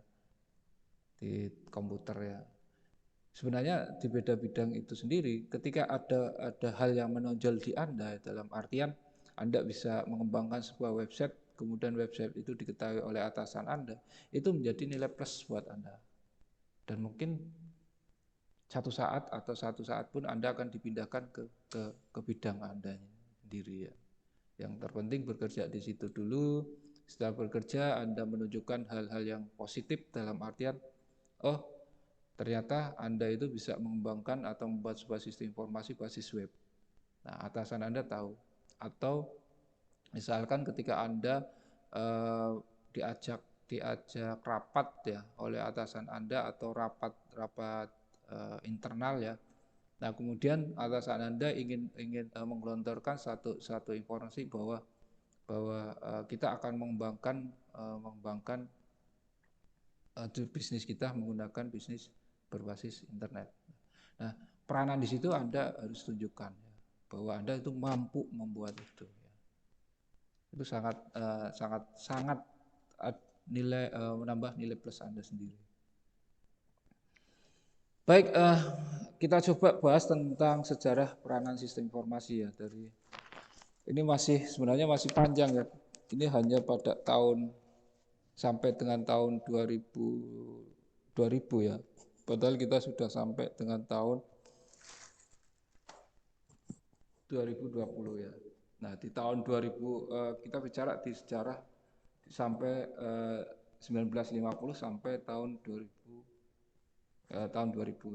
di komputer ya. Sebenarnya di beda bidang itu sendiri, ketika ada hal yang menonjol di Anda, dalam artian Anda bisa mengembangkan sebuah website, kemudian website itu diketahui oleh atasan Anda, itu menjadi nilai plus buat Anda. Dan mungkin satu saat pun Anda akan dipindahkan ke bidang Anda sendiri ya. Yang terpenting bekerja di situ dulu. Setelah bekerja Anda menunjukkan hal-hal yang positif dalam artian, oh ternyata Anda itu bisa mengembangkan atau membuat sebuah sistem informasi basis web. Nah, atasan Anda tahu. Atau misalkan ketika Anda diajak rapat ya oleh atasan Anda, atau rapat internal ya. Nah, kemudian atasan Anda ingin menggelontorkan satu informasi bahwa kita akan mengembangkan bisnis kita menggunakan bisnis berbasis internet. Nah, peranan di situ Anda harus tunjukkan ya, bahwa Anda itu mampu membuat itu. Ya. Itu sangat menambah nilai plus Anda sendiri. Baik, kita coba bahas tentang sejarah peranan sistem informasi ya. Ini sebenarnya masih panjang ya. Ini hanya pada sampai dengan tahun 2000 ya. Padahal kita sudah sampai dengan tahun 2020 ya. Nah, di tahun 2000 kita bicara di sejarah sampai 1950 sampai tahun 2000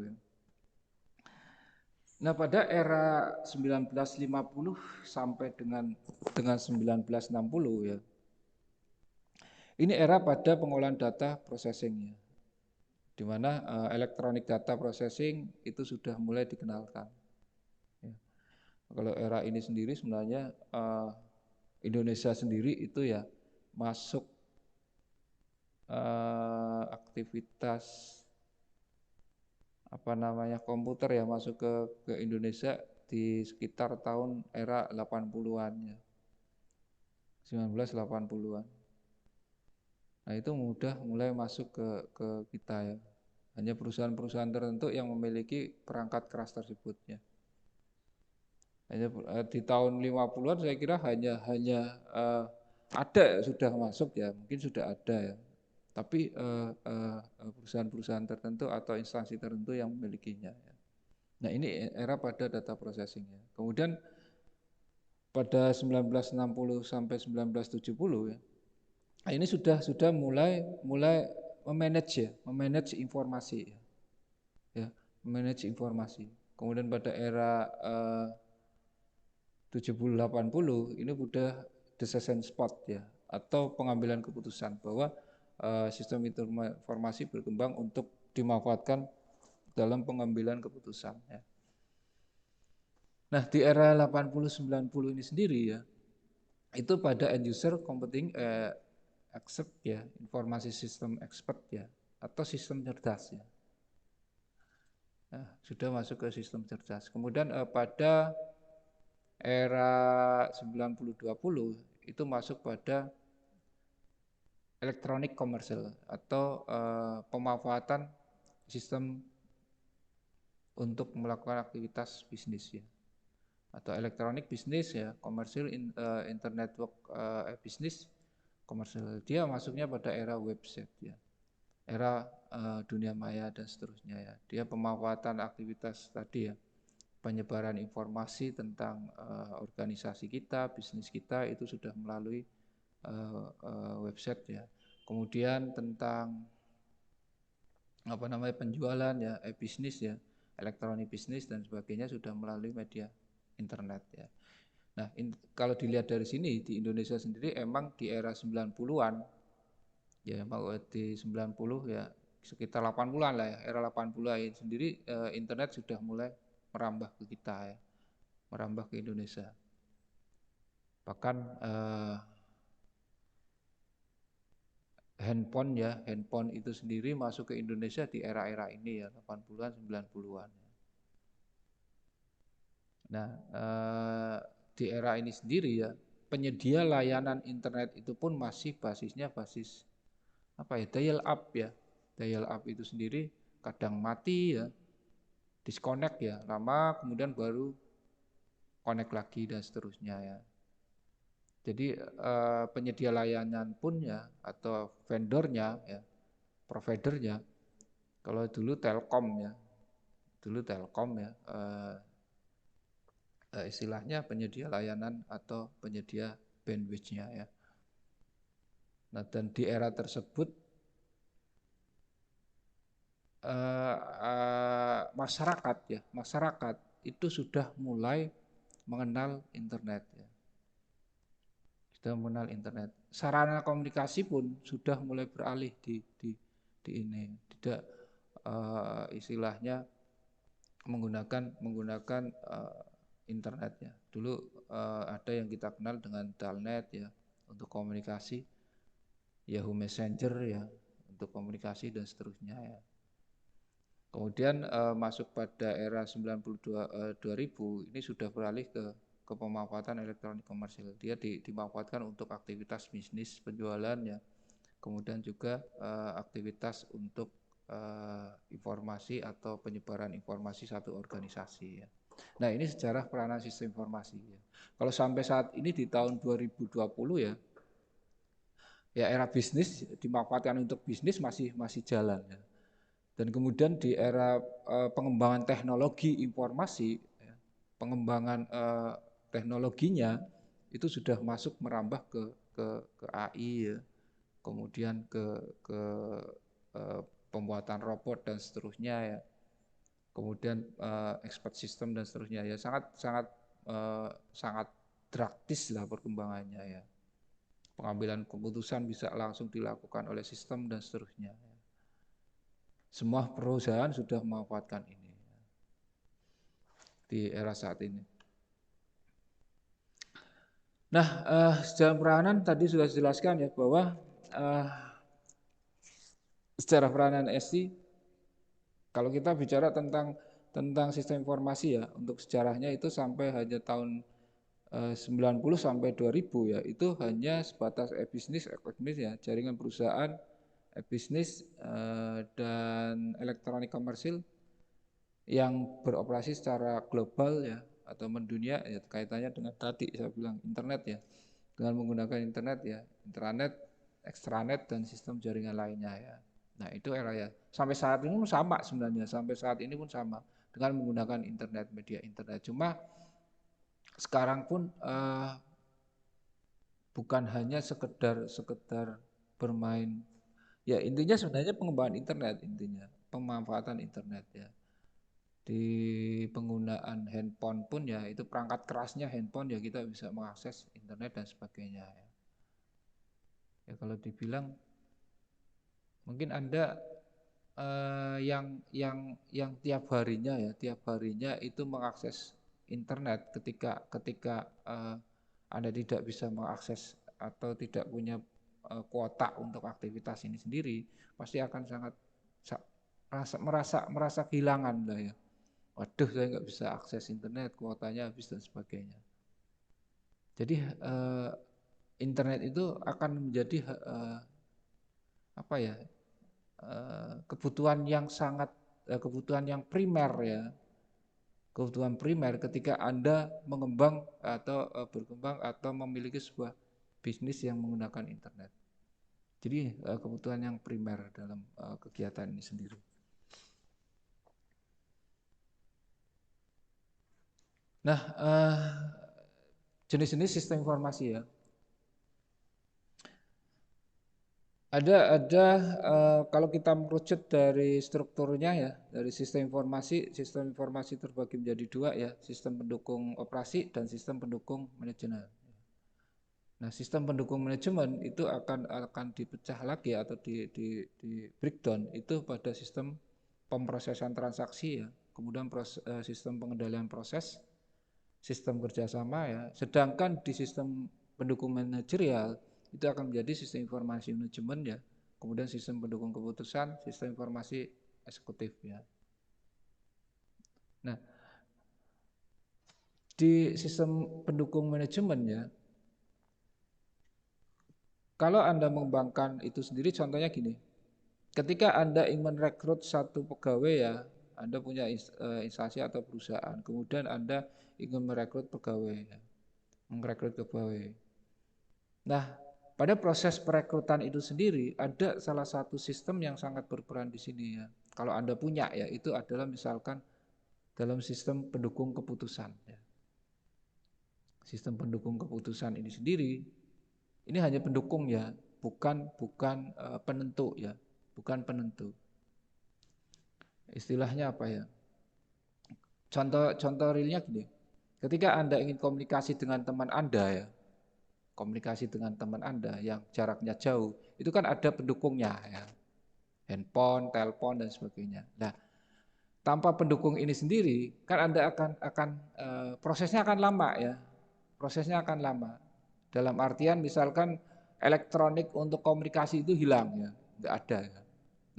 ya. Nah, pada era 1950 sampai dengan 1960 ya. Ini era pada pengolahan data processing ya. Di mana electronic data processing itu sudah mulai dikenalkan. Ya. Kalau era ini sendiri sebenarnya Indonesia sendiri itu ya masuk aktivitas komputer ya masuk ke Indonesia di sekitar tahun era 80-an ya. 1980-an. Nah, itu mulai masuk ke kita ya. Hanya perusahaan-perusahaan tertentu yang memiliki perangkat keras tersebut ya. Hanya di tahun 50-an saya kira hanya ada sudah masuk ya, mungkin sudah ada ya. Tapi perusahaan-perusahaan tertentu atau instansi tertentu yang memilikinya ya. Nah, ini era pada data processing ya. Kemudian pada 1960 sampai 1970 ya. Nah, ini sudah mulai memanage informasi ya. Ya, memanage informasi. Kemudian pada era 70-80 ini sudah decision spot ya, atau pengambilan keputusan bahwa sistem informasi berkembang untuk dimanfaatkan dalam pengambilan keputusan ya. Nah, di era 80-90 ini sendiri ya, itu pada end user computing expert ya, informasi sistem expert ya, atau sistem cerdas ya. Nah, sudah masuk ke sistem cerdas. Kemudian pada era 90-20 itu masuk pada elektronik komersial atau pemanfaatan sistem untuk melakukan aktivitas bisnis ya, atau elektronik bisnis ya, komersial internet network bisnis komersial. Dia masuknya pada era website ya, era dunia maya dan seterusnya ya. Dia pemanfaatan aktivitas tadi ya, penyebaran informasi tentang organisasi kita, bisnis kita itu sudah melalui website ya. Kemudian tentang penjualan ya, e-bisnis ya, elektronik bisnis dan sebagainya sudah melalui media internet ya. Nah, kalau dilihat dari sini di Indonesia sendiri emang di era 90-an ya, di 90 ya sekitar 80-an lah ya, era 80-an sendiri internet sudah mulai merambah ke kita ya, merambah ke Indonesia. Bahkan handphone itu sendiri masuk ke Indonesia di era-era ini ya, 80-an, 90-an. Nah, di era ini sendiri ya, penyedia layanan internet itu pun masih basisnya basis dial up ya. Dial up itu sendiri kadang mati ya, disconnect ya, lama kemudian baru connect lagi dan seterusnya ya. Jadi penyedia layanan pun ya atau vendornya ya, providernya, kalau dulu Telkom ya, istilahnya penyedia layanan atau penyedia bandwidth-nya ya. Nah, dan di era tersebut masyarakat itu sudah mulai mengenal internet ya. Sudah mengenal internet. Sarana komunikasi pun sudah mulai beralih di ini. Tidak istilahnya menggunakan internet ya. Dulu ada yang kita kenal dengan Telnet ya untuk komunikasi, Yahoo Messenger ya untuk komunikasi dan seterusnya ya. Kemudian masuk pada era 2000 ini sudah beralih ke pemanfaatan elektronik komersil. Dia dimanfaatkan untuk aktivitas bisnis penjualan ya. Kemudian juga aktivitas untuk informasi atau penyebaran informasi satu organisasi ya. Nah, ini sejarah peranan sistem informasi ya. Kalau sampai saat ini di tahun 2020 ya era bisnis dimanfaatkan untuk bisnis masih jalan ya. Dan kemudian di era pengembangan teknologi informasi, ya, pengembangan teknologinya itu sudah masuk merambah ke AI ya, kemudian ke pembuatan robot dan seterusnya ya, kemudian expert system dan seterusnya ya, sangat drastis lah perkembangannya ya. Pengambilan keputusan bisa langsung dilakukan oleh sistem dan seterusnya. Ya. Semua perusahaan sudah memanfaatkan ini di era saat ini. Nah, sejarah peranan tadi sudah dijelaskan ya bahwa sejarah peranan SI, kalau kita bicara tentang sistem informasi ya, untuk sejarahnya itu sampai hanya tahun 90 sampai 2000 ya, itu hanya sebatas e-bisnis ya, jaringan perusahaan e-bisnis dan elektronik komersil yang beroperasi secara global ya atau mendunia ya, kaitannya dengan tadi saya bilang internet ya, dengan menggunakan internet ya, intranet, extranet dan sistem jaringan lainnya ya. Nah, itu era ya. Sampai saat ini pun sama sebenarnya, sampai saat ini pun sama dengan menggunakan internet, media internet. Cuma sekarang pun bukan hanya sekedar bermain. Ya, intinya sebenarnya pengembangan internet, intinya pemanfaatan internet ya. Di penggunaan handphone pun ya, itu perangkat kerasnya handphone ya, kita bisa mengakses internet dan sebagainya ya. Ya, kalau dibilang mungkin Anda yang tiap harinya itu mengakses internet ketika Anda tidak bisa mengakses atau tidak punya kuota untuk aktivitas ini sendiri, pasti akan sangat merasa kehilangan lah ya. Waduh, saya nggak bisa akses internet, kuotanya habis dan sebagainya. Jadi internet itu akan menjadi kebutuhan yang kebutuhan yang primer ya, kebutuhan primer ketika Anda mengembang atau berkembang atau memiliki sebuah bisnis yang menggunakan internet. Jadi kebutuhan yang primer dalam kegiatan ini sendiri. Nah, jenis-jenis sistem informasi ya. Kalau kita merucut dari strukturnya ya, dari sistem informasi terbagi menjadi dua ya, sistem pendukung operasi dan sistem pendukung manajemen. Nah, sistem pendukung manajemen itu akan dipecah lagi atau di breakdown itu pada sistem pemrosesan transaksi ya, kemudian sistem pengendalian proses, sistem kerjasama ya. Sedangkan di sistem pendukung manajerial itu akan menjadi sistem informasi manajemen ya, kemudian sistem pendukung keputusan, sistem informasi eksekutif ya. Nah, di sistem pendukung manajemen ya, kalau Anda mengembangkan itu sendiri, contohnya gini, ketika Anda ingin merekrut satu pegawai ya, Anda punya instansi atau perusahaan, kemudian Anda ingin merekrut pegawai, ya, merekrut pegawai. Nah, pada proses perekrutan itu sendiri ada salah satu sistem yang sangat berperan di sini ya. Kalau Anda punya ya, itu adalah misalkan dalam sistem pendukung keputusan. Ya. Sistem pendukung keputusan ini sendiri, ini hanya pendukung ya, bukan penentu ya, bukan penentu. Istilahnya apa ya? Contoh realnya gini. Ketika Anda ingin komunikasi dengan teman Anda ya, komunikasi dengan teman Anda yang jaraknya jauh, itu kan ada pendukungnya ya. Handphone, telepon dan sebagainya. Nah, tanpa pendukung ini sendiri, kan Anda akan prosesnya akan lama ya. Prosesnya akan lama. Dalam artian misalkan elektronik untuk komunikasi itu hilang ya, nggak ada ya.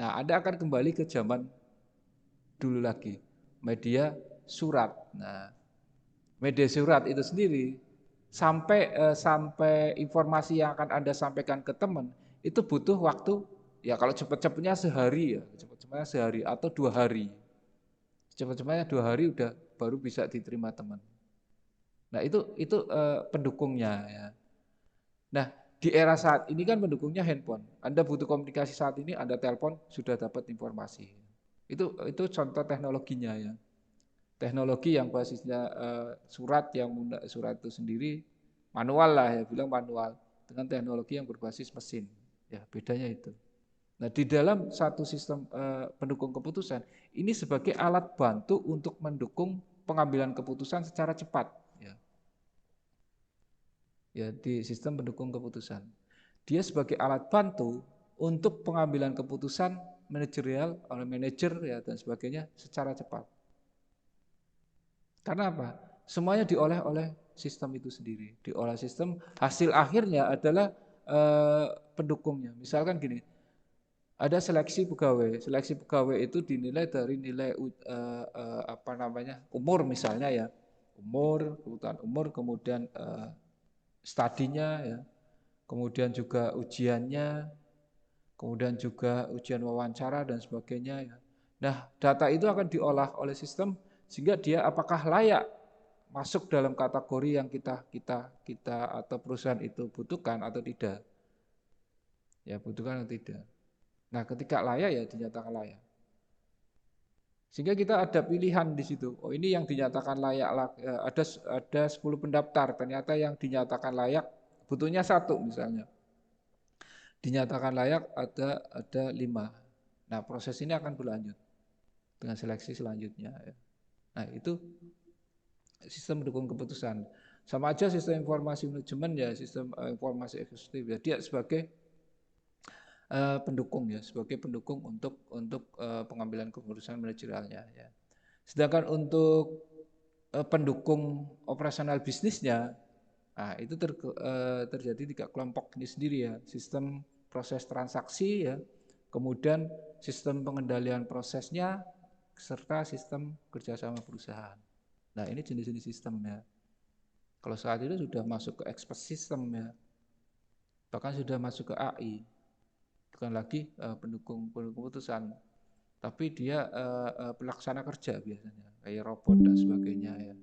Nah, Anda akan kembali ke zaman dulu lagi, media surat. Nah, media surat itu sendiri sampai informasi yang akan Anda sampaikan ke teman itu butuh waktu ya, kalau cepat-cepatnya sehari ya, cepat-cepatnya sehari atau 2 hari. Cepat-cepatnya 2 hari udah baru bisa diterima teman. Nah, itu pendukungnya ya. Nah, di era saat ini kan pendukungnya handphone. Anda butuh komunikasi saat ini, Anda telepon sudah dapat informasi. Itu contoh teknologinya ya. Teknologi yang basisnya surat itu sendiri manual lah ya, bilang manual, dengan teknologi yang berbasis mesin. Ya, bedanya itu. Nah, di dalam satu sistem pendukung keputusan, ini sebagai alat bantu untuk mendukung pengambilan keputusan secara cepat. Ya, di sistem pendukung keputusan. Dia sebagai alat bantu untuk pengambilan keputusan manajerial oleh manajer ya dan sebagainya secara cepat. Karena apa? Semuanya diolah oleh sistem itu sendiri. Diolah sistem, hasil akhirnya adalah pendukungnya. Misalkan gini, ada seleksi pegawai. Seleksi pegawai itu dinilai dari nilai umur misalnya ya. Kebutuhan umur, kemudian studinya ya. Kemudian juga ujiannya, kemudian juga ujian wawancara dan sebagainya ya. Nah, data itu akan diolah oleh sistem sehingga dia apakah layak masuk dalam kategori yang kita atau perusahaan itu butuhkan atau tidak. Ya, butuhkan atau tidak. Nah, ketika layak ya dinyatakan layak. Sehingga kita ada pilihan di situ. Oh, ini yang dinyatakan layak, ada 10 pendaftar, ternyata yang dinyatakan layak butuhnya 1 misalnya. Dinyatakan layak ada 5. Nah, proses ini akan berlanjut dengan seleksi selanjutnya. Nah, itu sistem mendukung keputusan. Sama aja sistem informasi manajemen ya, sistem informasi eksekutif ya, dia sebagai pendukung ya, sebagai pendukung untuk pengambilan keputusan manajerialnya ya. Sedangkan untuk pendukung operasional bisnisnya, nah itu terjadi 3 kelompok ini sendiri ya, sistem proses transaksi ya, kemudian sistem pengendalian prosesnya, serta sistem kerjasama perusahaan. Nah, ini jenis-jenis sistem ya. Kalau saat itu sudah masuk ke expert system ya, bahkan sudah masuk ke AI, bukan lagi pendukung keputusan, tapi dia pelaksana kerja biasanya, kayak robot dan sebagainya ya.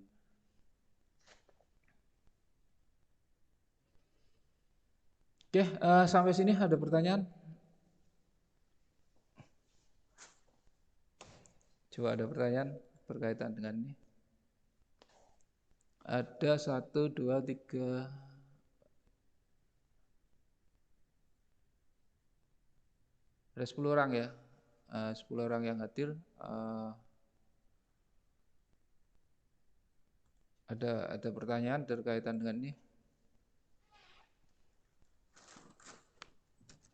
Oke, sampai sini ada pertanyaan? Coba ada pertanyaan berkaitan dengan ini? Ada 1, 2, 3. Ada 10 orang ya. 10 orang yang hadir. Ada pertanyaan terkaitan dengan ini?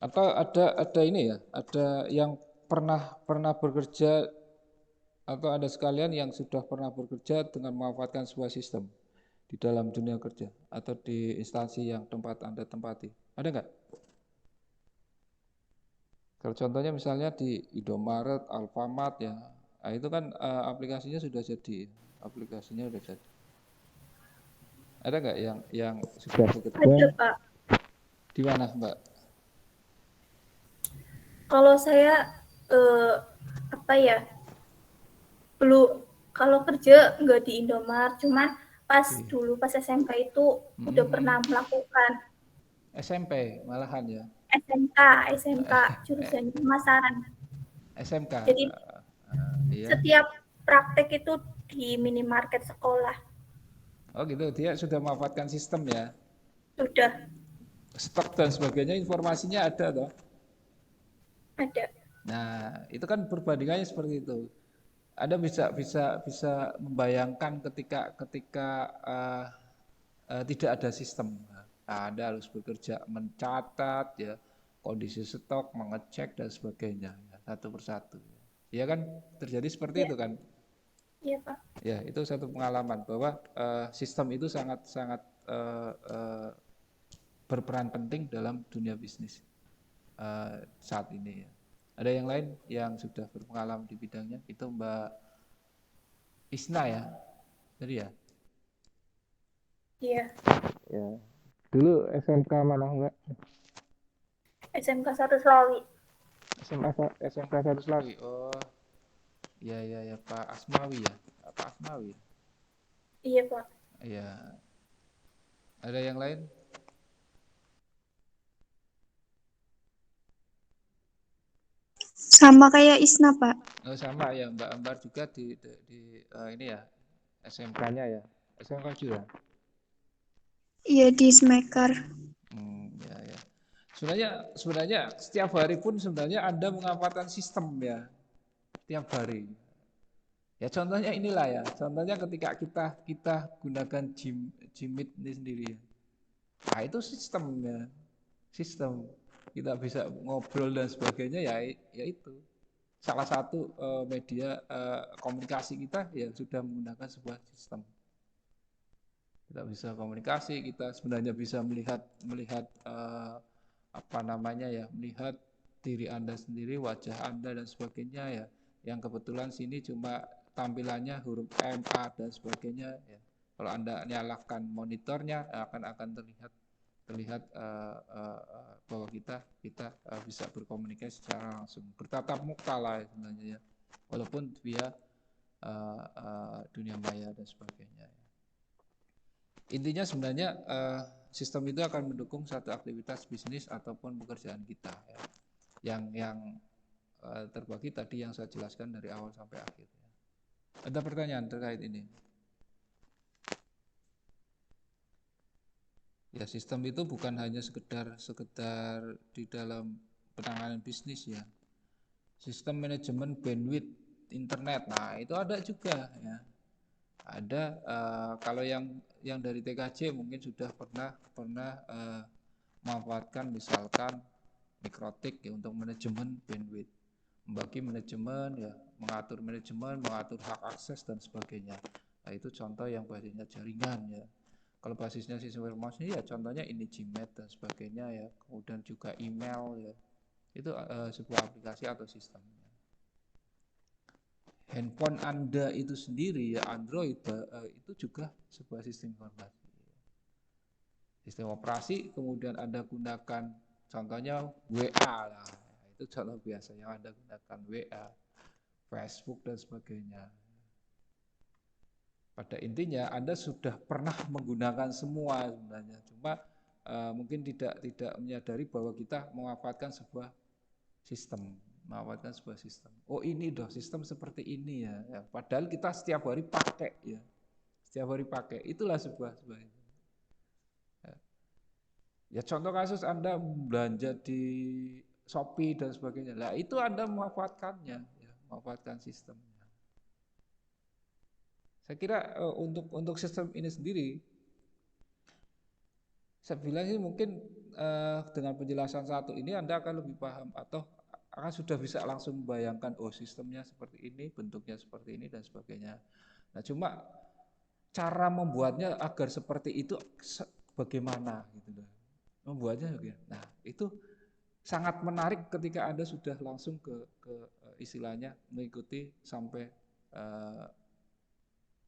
Atau ada ini ya? Ada yang pernah bekerja atau ada sekalian yang sudah pernah bekerja dengan memanfaatkan sebuah sistem di dalam dunia kerja atau di instansi yang tempat Anda tempati? Ada nggak? Kalau contohnya misalnya di Indomaret, Alfamart ya, nah itu kan aplikasinya sudah jadi, aplikasinya sudah jadi. Ada nggak yang sudah bekerja? Ada, Pak. Di mana, Mbak? Kalau saya apa ya? Belum, kalau kerja nggak di Indomaret, cuman pas dulu pas SMK itu udah pernah melakukan. SMP malahan ya. SMK jurusan pemasaran. SMK. Jadi Iya. setiap praktek itu di minimarket sekolah. Oh gitu, dia sudah memanfaatkan sistem ya. Sudah Stok dan sebagainya informasinya ada toh. ada. Nah, itu kan perbandingannya seperti itu. Anda bisa membayangkan ketika tidak ada sistem. Anda harus bekerja mencatat ya kondisi stok, mengecek dan sebagainya ya, satu persatu. Ya kan terjadi seperti itu kan? Iya, Pak. Ya, itu satu pengalaman bahwa sistem itu sangat berperan penting dalam dunia bisnis saat ini ya. Ada yang lain yang sudah berpengalaman di bidangnya? Itu Mbak Isna ya, tadi ya? Iya. Ya. Dulu SMK mana Mbak? SMK 1 Selawi. SMK 1 Selawi. Oh, ya Pak Asmawi ya, Pak Asmawi. Iya, Pak. Iya. Ada yang lain? Sama kayak Isna, Pak. Oh, sama ya Mbak Ambar juga di ini ya SMK-nya ya, SMK juga. Iya, di Smaker. Ya. Sebenarnya setiap hari pun sebenarnya Anda memanfaatkan sistem ya, setiap hari. Ya contohnya inilah ya, contohnya ketika kita gunakan Jimit ini sendiri ya. Nah itu sistemnya, sistem kita bisa ngobrol dan sebagainya ya itu salah satu media komunikasi kita ya sudah menggunakan sebuah sistem. Kita bisa komunikasi, kita sebenarnya bisa melihat apa namanya ya, melihat diri Anda sendiri, wajah Anda dan sebagainya ya. Yang kebetulan sini cuma tampilannya huruf M, A dan sebagainya ya. Kalau Anda nyalakan monitornya akan terlihat bahwa kita bisa berkomunikasi secara langsung, bertatap muka lah sebenarnya ya. Walaupun via dunia maya dan sebagainya ya. Intinya sebenarnya sistem itu akan mendukung satu aktivitas bisnis ataupun pekerjaan kita ya. Yang terbagi tadi yang saya jelaskan dari awal sampai akhir ya. Ada pertanyaan terkait ini? Ya, sistem itu bukan hanya sekedar di dalam penanganan bisnis ya. Sistem manajemen bandwidth internet. Nah, itu ada juga ya. Ada kalau yang dari TKJ mungkin sudah pernah memanfaatkan misalkan Mikrotik ya untuk manajemen bandwidth, membagi manajemen ya, mengatur hak akses dan sebagainya. Nah, itu contoh yang basisnya jaringan ya. Kalau basisnya sistem informasi ya contohnya ini Gmail dan sebagainya ya. Kemudian juga email ya. Itu sebuah aplikasi atau sistem. Handphone Anda itu sendiri ya Android itu juga sebuah sistem informasi. Sistem operasi kemudian Anda gunakan contohnya WA lah. Itu contoh biasanya Anda gunakan WA, Facebook dan sebagainya. Pada intinya Anda sudah pernah menggunakan semua sebenarnya. Cuma mungkin tidak menyadari bahwa kita memanfaatkan sebuah sistem. Oh ini dong sistem seperti ini ya. Padahal kita setiap hari pakai ya. Setiap hari pakai. Itulah sebuah ya contoh kasus Anda belanja di Shopee dan sebagainya. Nah, itu Anda memanfaatkannya, ya, memanfaatkan sistemnya. Saya kira untuk sistem ini sendiri, saya bilang ini mungkin dengan penjelasan satu ini Anda akan lebih paham atau akan sudah bisa langsung membayangkan, oh sistemnya seperti ini, bentuknya seperti ini dan sebagainya. Nah, cuma cara membuatnya agar seperti itu bagaimana gitu loh. Membuatnya gitu. Nah, itu sangat menarik ketika Anda sudah langsung ke istilahnya mengikuti sampai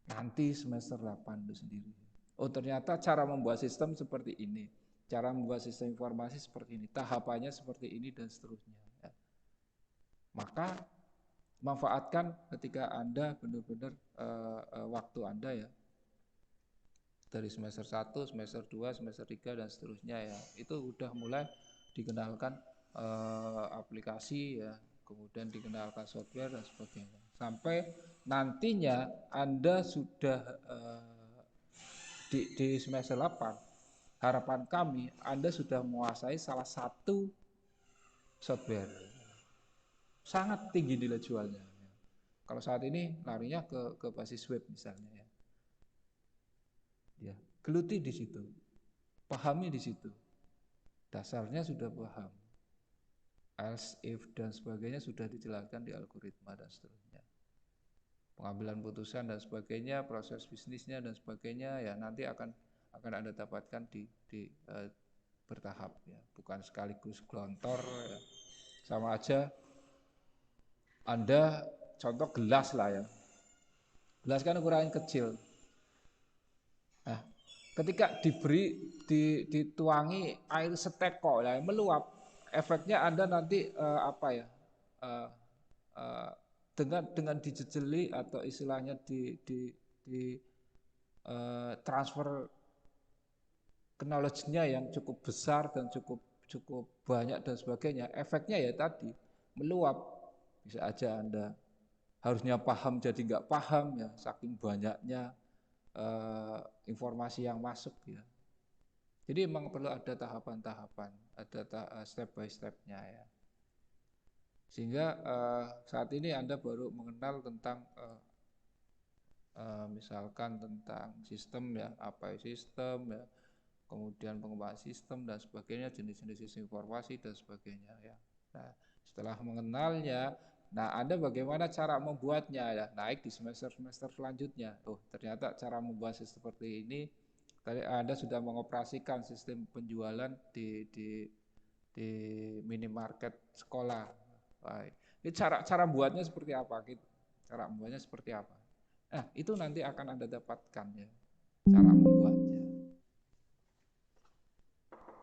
nanti semester 8 itu sendiri. Oh, ternyata cara membuat sistem seperti ini. Cara membuat sistem informasi seperti ini, tahapannya seperti ini dan seterusnya. Ya. Maka manfaatkan ketika Anda benar-benar waktu Anda ya. Dari semester 1, semester 2, semester 3 dan seterusnya ya. Itu udah mulai dikenalkan aplikasi ya, kemudian dikenalkan software dan sebagainya. Sampai nantinya Anda sudah di semester 8, harapan kami Anda sudah menguasai salah satu software. Sangat tinggi nilai jualnya. Kalau saat ini larinya ke basis web misalnya ya. Ya, geluti di situ. Pahami di situ. Dasarnya sudah paham. Else, if dan sebagainya sudah dijelaskan di algoritma dan seterusnya. Pengambilan putusan dan sebagainya, proses bisnisnya dan sebagainya ya nanti akan Anda dapatkan di bertahap ya, bukan sekaligus glontor ya. Sama aja Anda contoh gelas lah ya. Gelas kan ukurannya kecil. Nah, ketika dituangi air seteko ya, meluap, efeknya Anda nanti apa ya? Dengan dijejeli atau istilahnya di transfer knowledge-nya yang cukup besar dan cukup banyak dan sebagainya, efeknya ya tadi meluap. Bisa aja Anda harusnya paham jadi nggak paham ya, saking banyaknya informasi yang masuk ya. Jadi memang perlu ada tahapan-tahapan, ada step by step-nya ya. Sehingga saat ini Anda baru mengenal tentang misalkan tentang sistem ya, apa sistem ya, kemudian pengembangan sistem dan sebagainya, jenis-jenis sistem informasi dan sebagainya ya. Nah, setelah mengenalnya, nah Anda bagaimana cara membuatnya ya, naik di semester-semester selanjutnya. Oh, ternyata cara membuat sistem seperti ini, tadi Anda sudah mengoperasikan sistem penjualan di minimarket sekolah. Baik. Ini cara buatnya seperti apa gitu. Cara membuatnya seperti apa. Nah, itu nanti akan Anda dapatkan ya, cara membuatnya.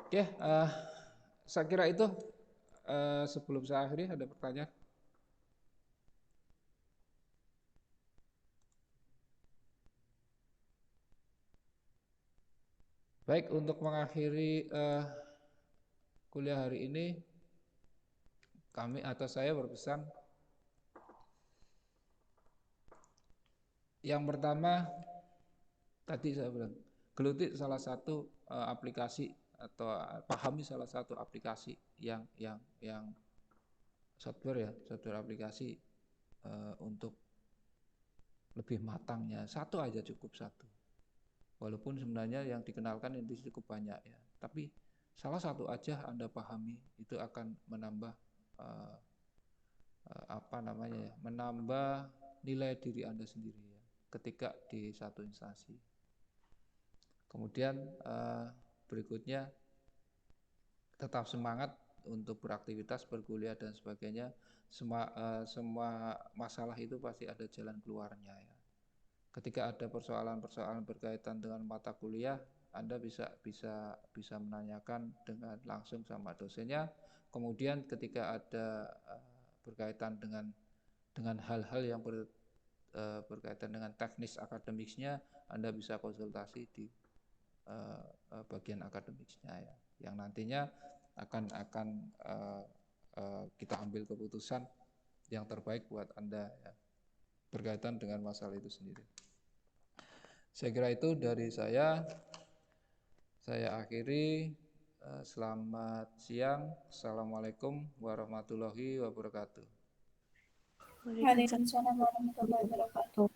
Oke, saya kira itu sebelum saya akhiri ada pertanyaan. Baik, untuk mengakhiri kuliah hari ini, kami atau saya berpesan, yang pertama tadi saya bilang, geluti salah satu aplikasi atau pahami salah satu aplikasi yang software ya, software aplikasi untuk lebih matangnya. Satu aja cukup satu. Walaupun sebenarnya yang dikenalkan itu cukup banyak ya, tapi salah satu aja Anda pahami itu akan menambah apa namanya ya, menambah nilai diri Anda sendiri ya, ketika di satu instansi. Kemudian berikutnya tetap semangat untuk beraktivitas, berkuliah dan sebagainya. Semua masalah itu pasti ada jalan keluarnya ya. Ketika ada persoalan-persoalan berkaitan dengan mata kuliah, Anda bisa menanyakan dengan langsung sama dosennya. Kemudian ketika ada berkaitan dengan hal-hal yang berkaitan dengan teknis akademiknya, Anda bisa konsultasi di bagian akademiknya ya, yang nantinya akan kita ambil keputusan yang terbaik buat Anda ya, berkaitan dengan masalah itu sendiri. Saya kira itu dari saya akhiri. Selamat siang. Assalamualaikum warahmatullahi wabarakatuh. Waalaikumsalam warahmatullahi wabarakatuh.